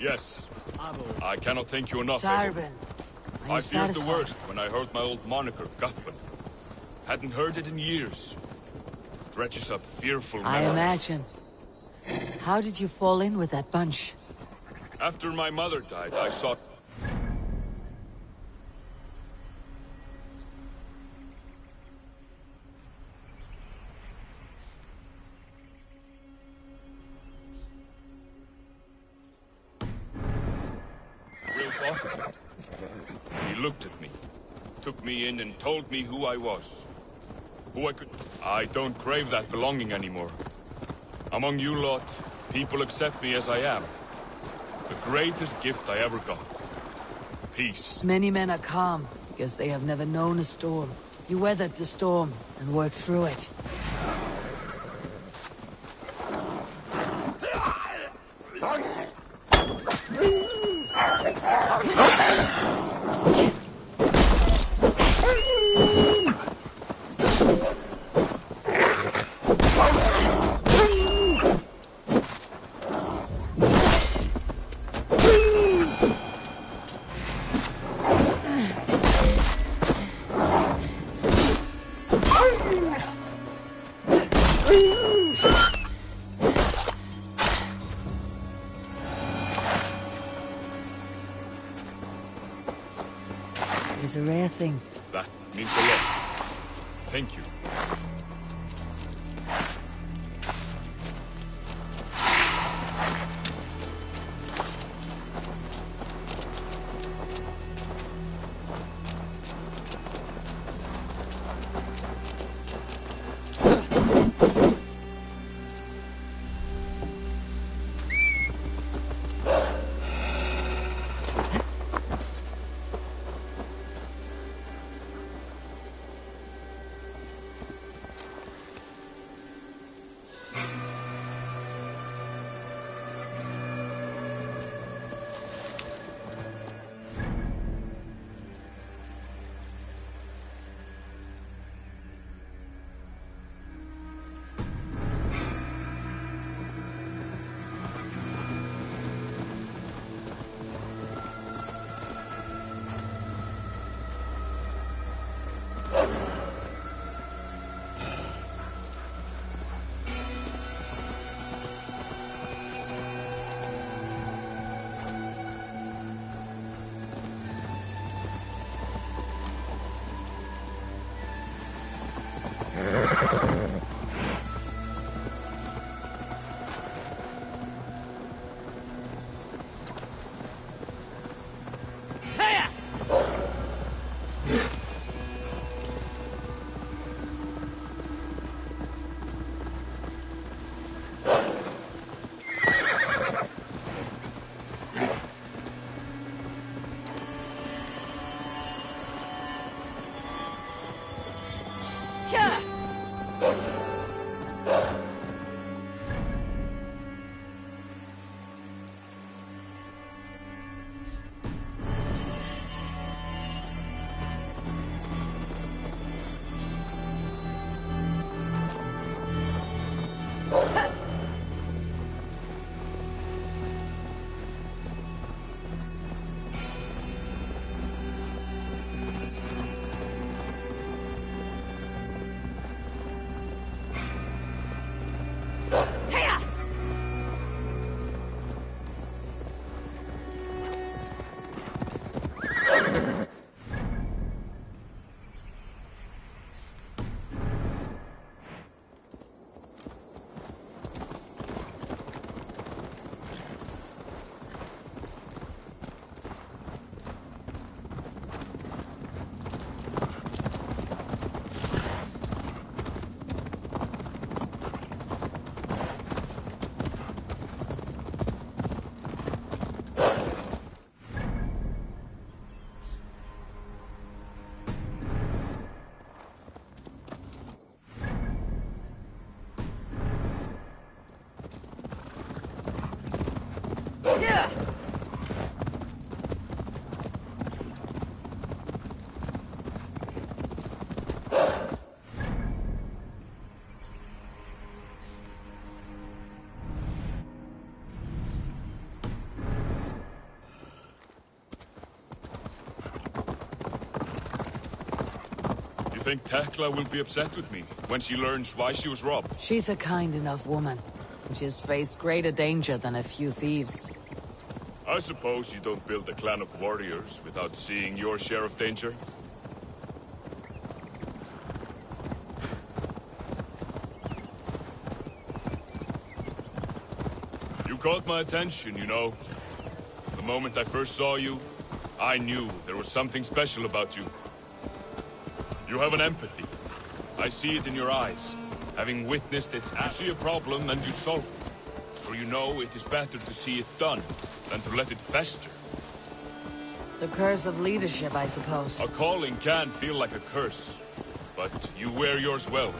Yes. I cannot thank you enough. Styrbjorn, are I you feared the satisfied? worst when I heard my old moniker, Guthrum. Hadn't heard it in years. Dredges up fearful I memories. imagine. How did you fall in with that bunch? After my mother died, I sought... Wilf offered it. He looked at me, took me in and told me who I was. Who I could... I don't crave that belonging anymore. Among you lot, people accept me as I am. The greatest gift I ever got. Peace. Many men are calm because they have never known a storm. You weathered the storm and worked through it. It's a rare thing. That means a lot. Thank you. You think Tekla will be upset with me when she learns why she was robbed? She's a kind enough woman. She has faced greater danger than a few thieves. I suppose you don't build a clan of warriors without seeing your share of danger? You caught my attention, you know. The moment I first saw you, I knew there was something special about you. You have an empathy. I see it in your eyes. Having witnessed its act, you see a problem and you solve it. For you know it is better to see it done than to let it fester. The curse of leadership, I suppose. A calling can feel like a curse, but you wear yours well.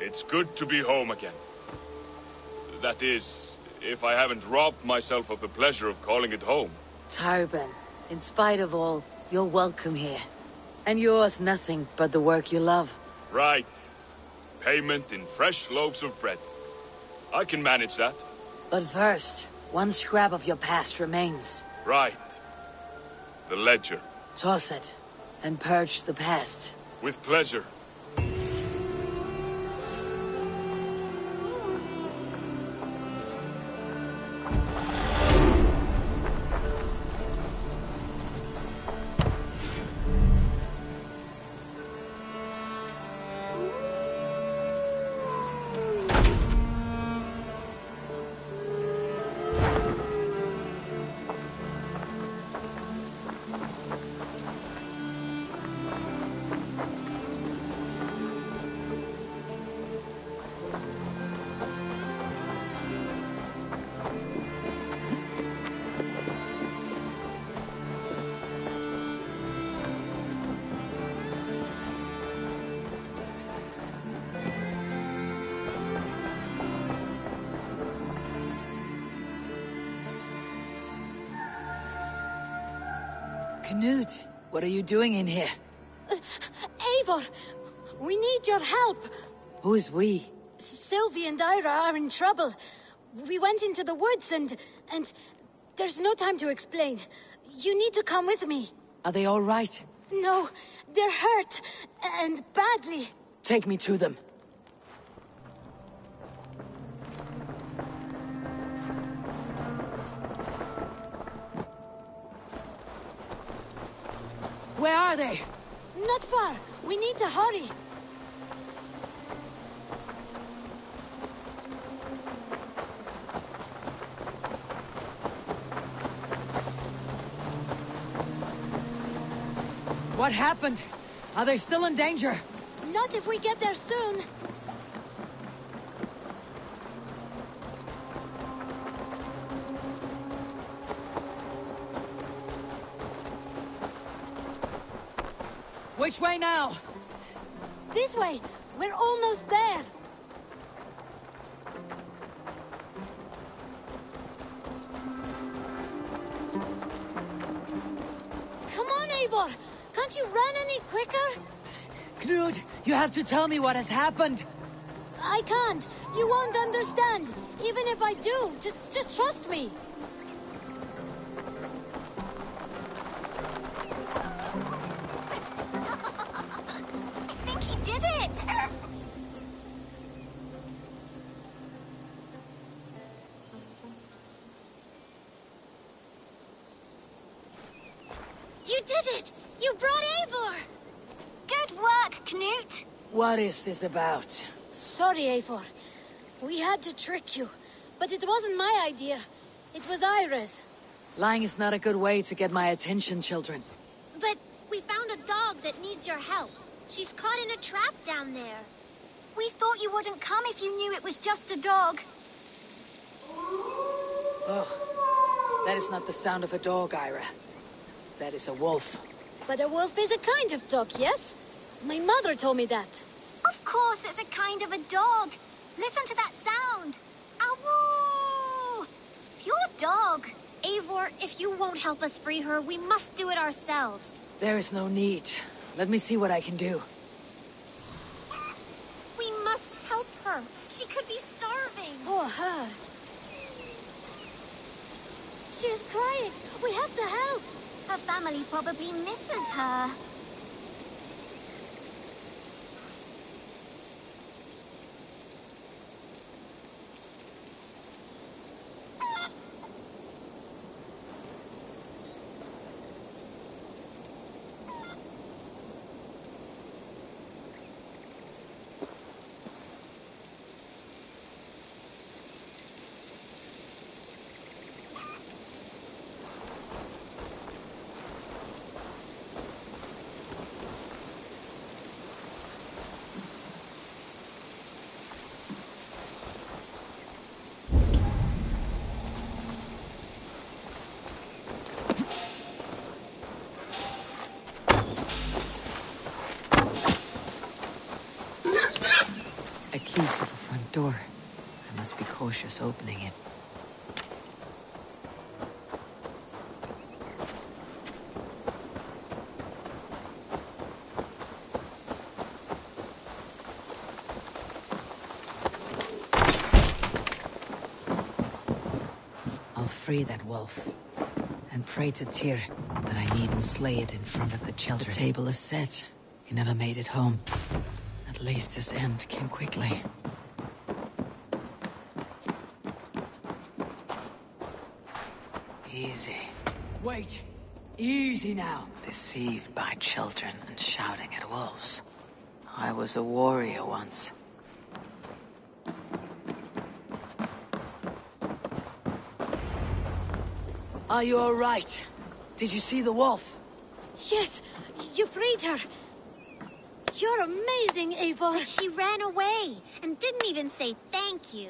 It's good to be home again. That is, if I haven't robbed myself of the pleasure of calling it home. Styrbjorn, in spite of all, you're welcome here. And yours nothing but the work you love. Right. Payment in fresh loaves of bread. I can manage that. But first, one scrap of your past remains. Right. The ledger. Toss it, and purge the past. With pleasure. Knut, what are you doing in here? Eivor, we need your help. Who's we? Sylvie and Ira are in trouble. We went into the woods and there's no time to explain. You need to come with me. Are they all right? No, they're hurt, and badly. Take me to them. Where are they? Not far. We need to hurry. What happened? Are they still in danger? Not if we get there soon. Which way now? This way. We're almost there. Come on, Eivor. Can't you run any quicker? Knut, you have to tell me what has happened. I can't. You won't understand. Even if I do, just trust me. You did it! You brought Eivor! Good work, Knut! What is this about? Sorry, Eivor. We had to trick you. But it wasn't my idea. It was Ira's. Lying is not a good way to get my attention, children. But we found a dog that needs your help. She's caught in a trap down there. We thought you wouldn't come if you knew it was just a dog. Oh, that is not the sound of a dog, Ira. That is a wolf. But a wolf is a kind of dog, yes? My mother told me that. Of course it's a kind of a dog. Listen to that sound. Awoo! Pure dog. Eivor, if you won't help us free her, we must do it ourselves. There is no need. Let me see what I can do. We must help her. She could be starving. Poor her. She's crying. We have to help. Her family probably misses her. A key to the front door. I must be cautious opening it. I'll free that wolf. And pray to Tyr that I needn't slay it in front of the children. The table is set. He never made it home. At least his end came quickly. Easy. Wait! Easy now! Deceived by children and shouting at wolves. I was a warrior once. Are you all right? Did you see the wolf? Yes, you freed her. You're amazing, Eivor. But she ran away and didn't even say thank you.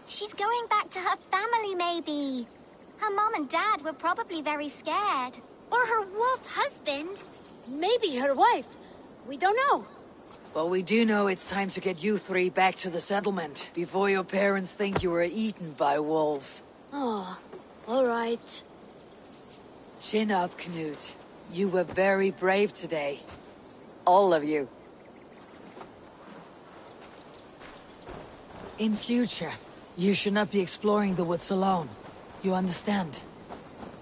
She's going back to her family, maybe. Her mom and dad were probably very scared. Or her wolf husband. Maybe her wife. We don't know. Well, we do know it's time to get you three back to the settlement before your parents think you were eaten by wolves. Oh, all right. Chin up, Knut. You were very brave today. All of you. In future, you should not be exploring the woods alone. You understand?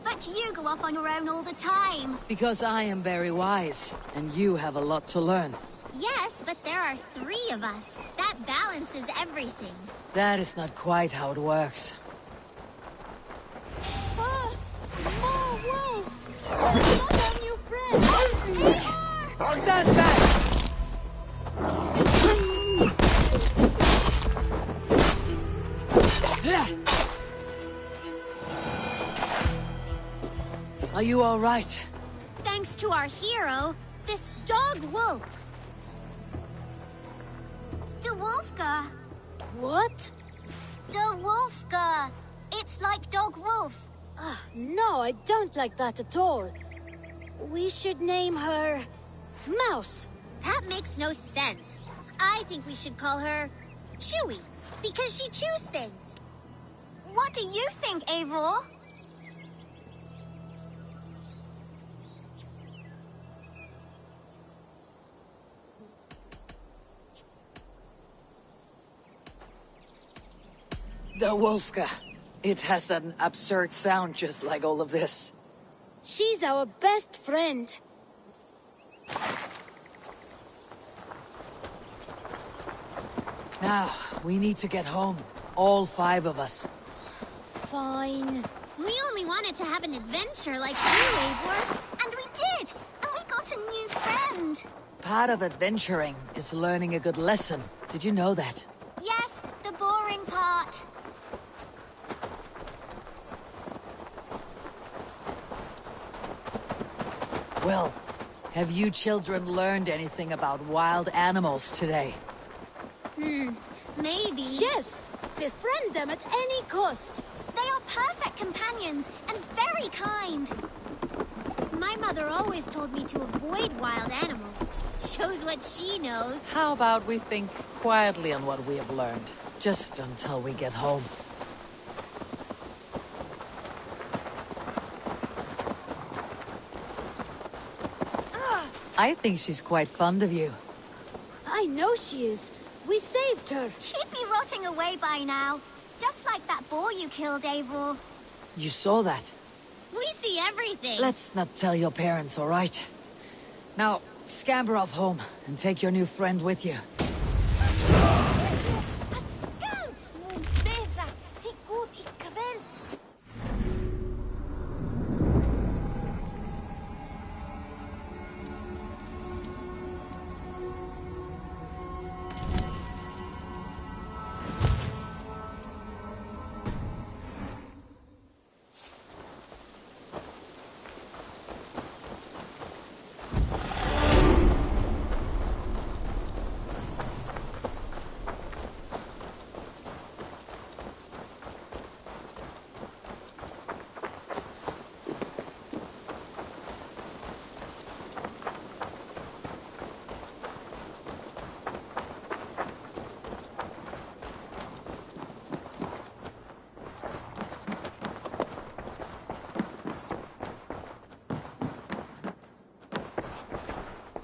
But you go off on your own all the time. Because I am very wise, and you have a lot to learn. Yes, but there are 3 of us. That balances everything. That is not quite how it works. Oh, more wolves! Not our new friend! Stand back! Are you all right? Thanks to our hero, this dog wolf. De Wolfka. What? De Wolfka. It's like dog wolf. No, I don't like that at all. We should name her... Mouse. That makes no sense. I think we should call her Chewy, because she chews things. What do you think, Eivor? The Wolfka. It has an absurd sound just like all of this. She's our best friend. Now, we need to get home. All 5 of us. Fine. We only wanted to have an adventure like you, Eivor. And we did! And we got a new friend. Part of adventuring is learning a good lesson. Did you know that? Yes, the boring part. Well, have you children learned anything about wild animals today? befriend them at any cost. They are perfect companions and very kind. My mother always told me to avoid wild animals. Shows what she knows. How about we think quietly on what we have learned? Just until we get home. I think she's quite fond of you. I know she is. We saved her. She'd be rotting away by now. Just like that boar you killed, Eivor. You saw that? We see everything. Let's not tell your parents, all right? Now, scamper off home and take your new friend with you.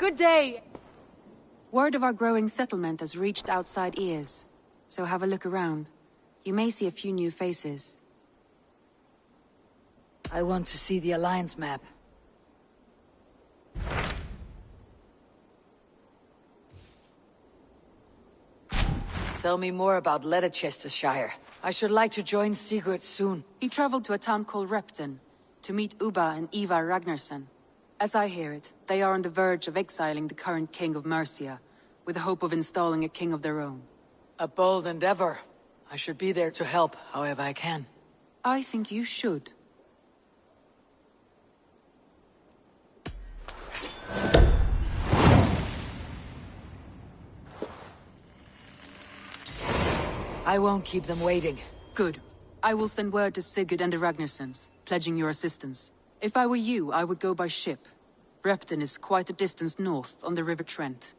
Good day! Word of our growing settlement has reached outside ears, so have a look around. You may see a few new faces. I want to see the Alliance map. Tell me more about Leicestershire. I should like to join Sigurd soon. He traveled to a town called Repton to meet Ubba and Eivor Ragnarsson. As I hear it, they are on the verge of exiling the current King of Mercia, with the hope of installing a king of their own. A bold endeavor. I should be there to help, however I can. I think you should. I won't keep them waiting. Good. I will send word to Sigurd and the Ragnarssons, pledging your assistance. If I were you, I would go by ship. Repton is quite a distance north, on the River Trent.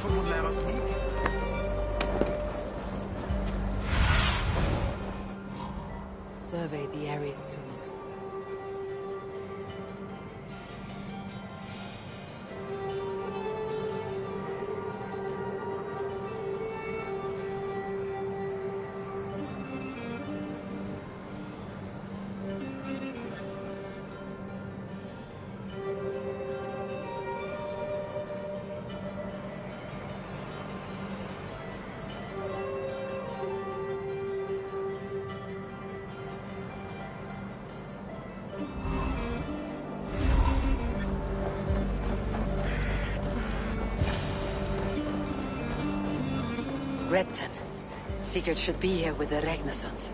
someone let us meet. Survey the area to look. Repton. Sigurd should be here with the Ragnarssons.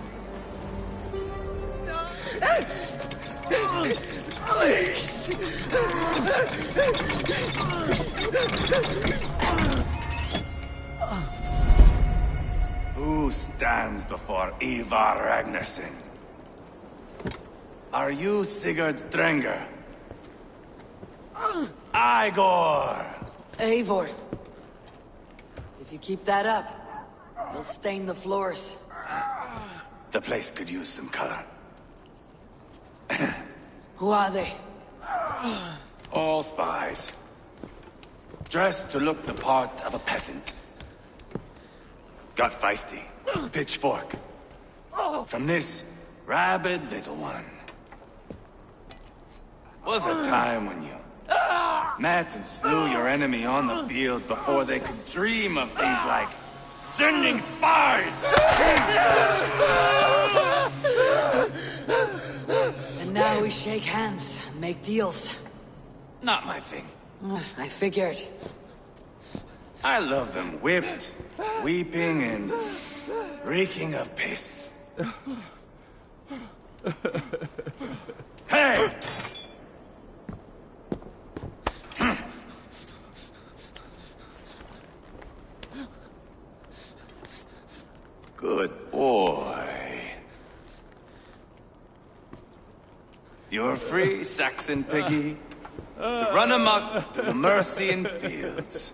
Who stands before Eivor Ragnarsson? Are you Sigurd's Drenger? Igor! Eivor. If you keep that up, we'll stain the floors. The place could use some color. Who are they? All spies. Dressed to look the part of a peasant. Got feisty. Pitchfork. From this rabid little one. Was a time when you met and slew your enemy on the field before they could dream of things like sending spies! And now we shake hands and make deals. Not my thing. I figured. I love them whipped, weeping, and reeking of piss. Hey! Good boy. You're free, Saxon piggy, to run amok to the Mercian fields.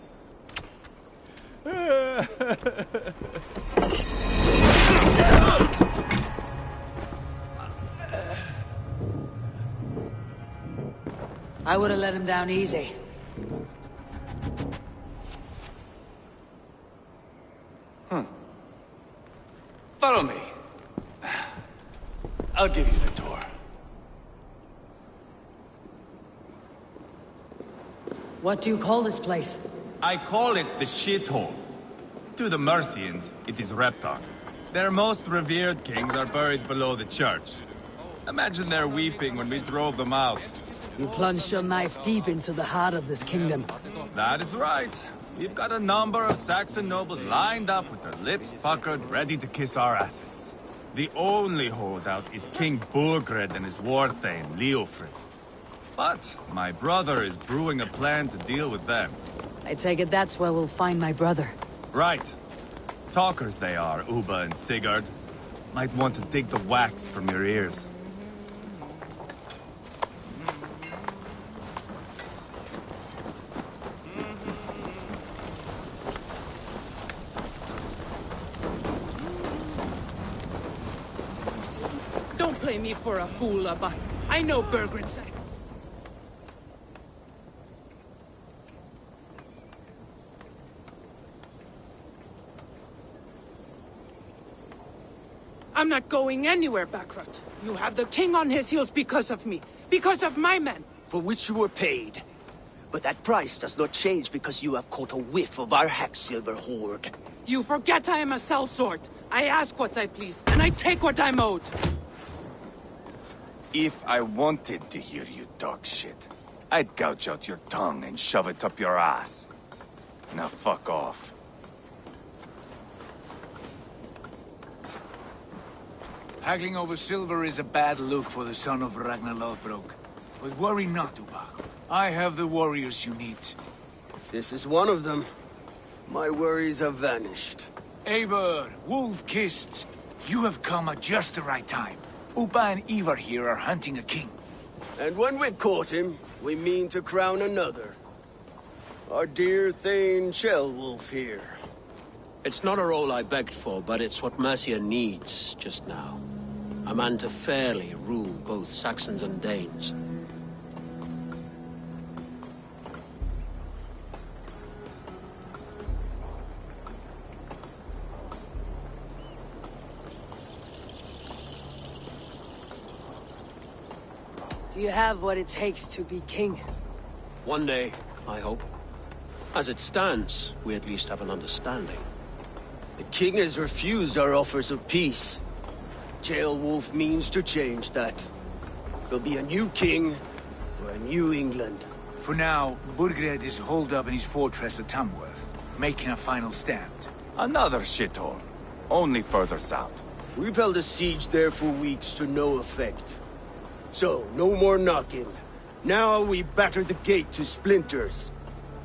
I would have let him down easy. Follow me. I'll give you the tour. What do you call this place? I call it the shithole. To the Mercians, it is Reptar. Their most revered kings are buried below the church. Imagine their weeping when we drove them out. You plunged your knife deep into the heart of this kingdom. That is right. We've got a number of Saxon nobles lined up with their lips puckered, ready to kiss our asses. The only holdout is King Burgred and his war thane, Leofrid. But my brother is brewing a plan to deal with them. I take it that's where we'll find my brother. Right. Talkers they are, Ubba and Sigurd. Might want to take the wax from your ears. Don't play me for a fool, Ubba. I know Burgred's side. I'm not going anywhere, Backrot. You have the king on his heels because of me. Because of my men. For which you were paid. But that price does not change because you have caught a whiff of our Hacksilver hoard. You forget I am a sellsword. I ask what I please, and I take what I'm owed. If I wanted to hear you talk shit, I'd gouge out your tongue and shove it up your ass. Now fuck off. Haggling over silver is a bad look for the son of Ragnar Lothbrok. But worry not, Ubba. I have the warriors you need. This is one of them. My worries have vanished. Eivor, wolf-kissed, you have come at just the right time. Ubba and Ivar here are hunting a king. And when we've caught him, we mean to crown another. Our dear Thane Ceolwulf here. It's not a role I begged for, but it's what Mercia needs just now. A man to fairly rule both Saxons and Danes. Do you have what it takes to be king? One day, I hope. As it stands, we at least have an understanding. The king has refused our offers of peace. Ceolwulf means to change that. There'll be a new king for a new England. For now, Burgred is holed up in his fortress at Tamworth, making a final stand. Another shithole. Only further south. We've held a siege there for weeks to no effect. So, no more knocking. Now we batter the gate to splinters.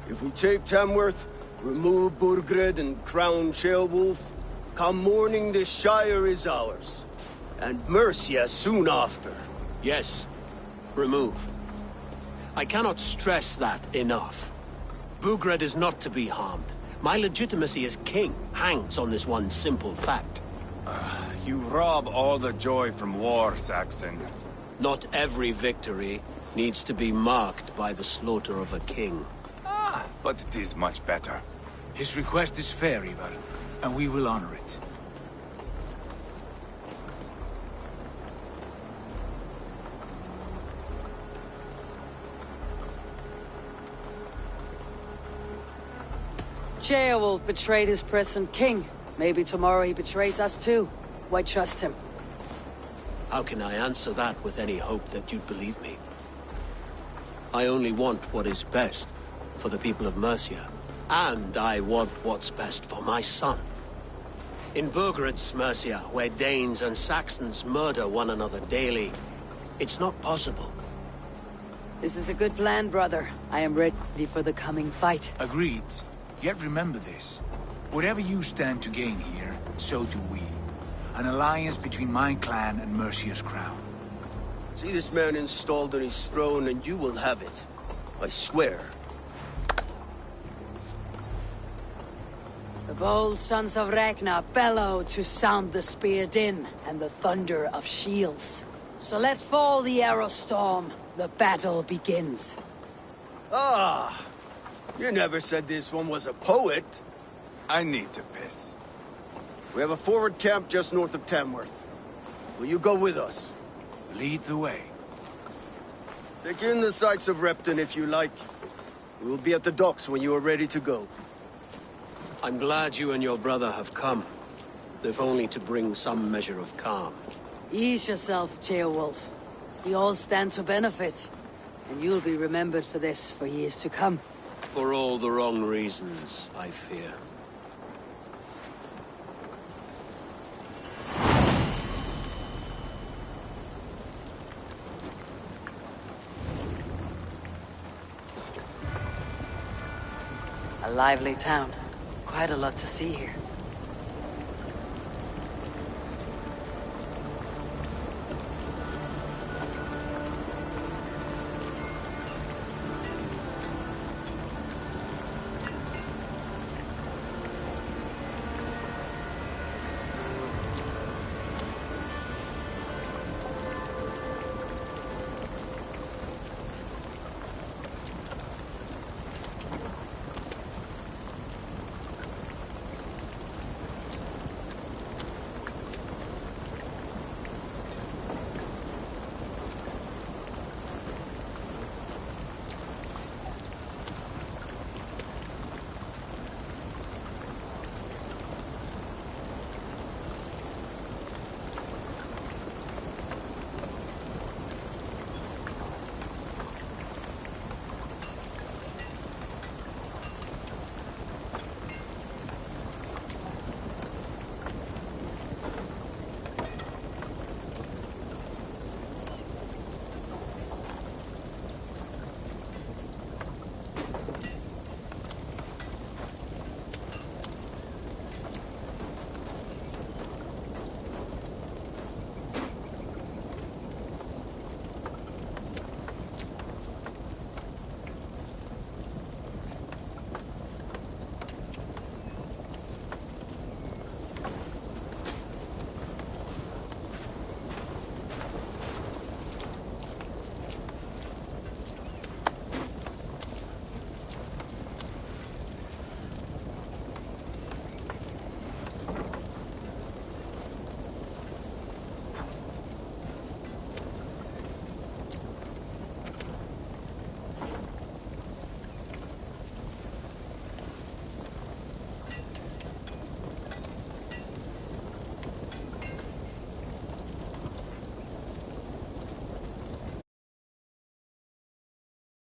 If we take Tamworth, remove Burgred and crown Ceolwulf, come morning the Shire is ours. And Mercia soon after. Yes, remove. I cannot stress that enough. Burgred is not to be harmed. My legitimacy as king hangs on this one simple fact. You rob all the joy from war, Saxon. Not every victory needs to be marked by the slaughter of a king. But it is much better. His request is fair, Ivar, and we will honor it. Ceolwulf betrayed his present king. Maybe tomorrow he betrays us too. Why trust him? How can I answer that with any hope that you'd believe me? I only want what is best for the people of Mercia. And I want what's best for my son. In Burgred's Mercia, where Danes and Saxons murder one another daily, it's not possible. This is a good plan, brother. I am ready for the coming fight. Agreed. Yet remember this. Whatever you stand to gain here, so do we. An alliance between my clan and Mercia's crown. See this man installed on his throne and you will have it. I swear. The bold sons of Ragnar bellow to sound the spear din and the thunder of shields. So let fall the arrow storm. The battle begins. Ah! You never said this one was a poet. I need to piss. We have a forward camp just north of Tamworth. Will you go with us? Lead the way. Take in the sights of Repton if you like. We will be at the docks when you are ready to go. I'm glad you and your brother have come, if only to bring some measure of calm. Ease yourself, Ceolwulf. We all stand to benefit, and you'll be remembered for this for years to come. For all the wrong reasons, I fear. A lively town. Quite a lot to see here.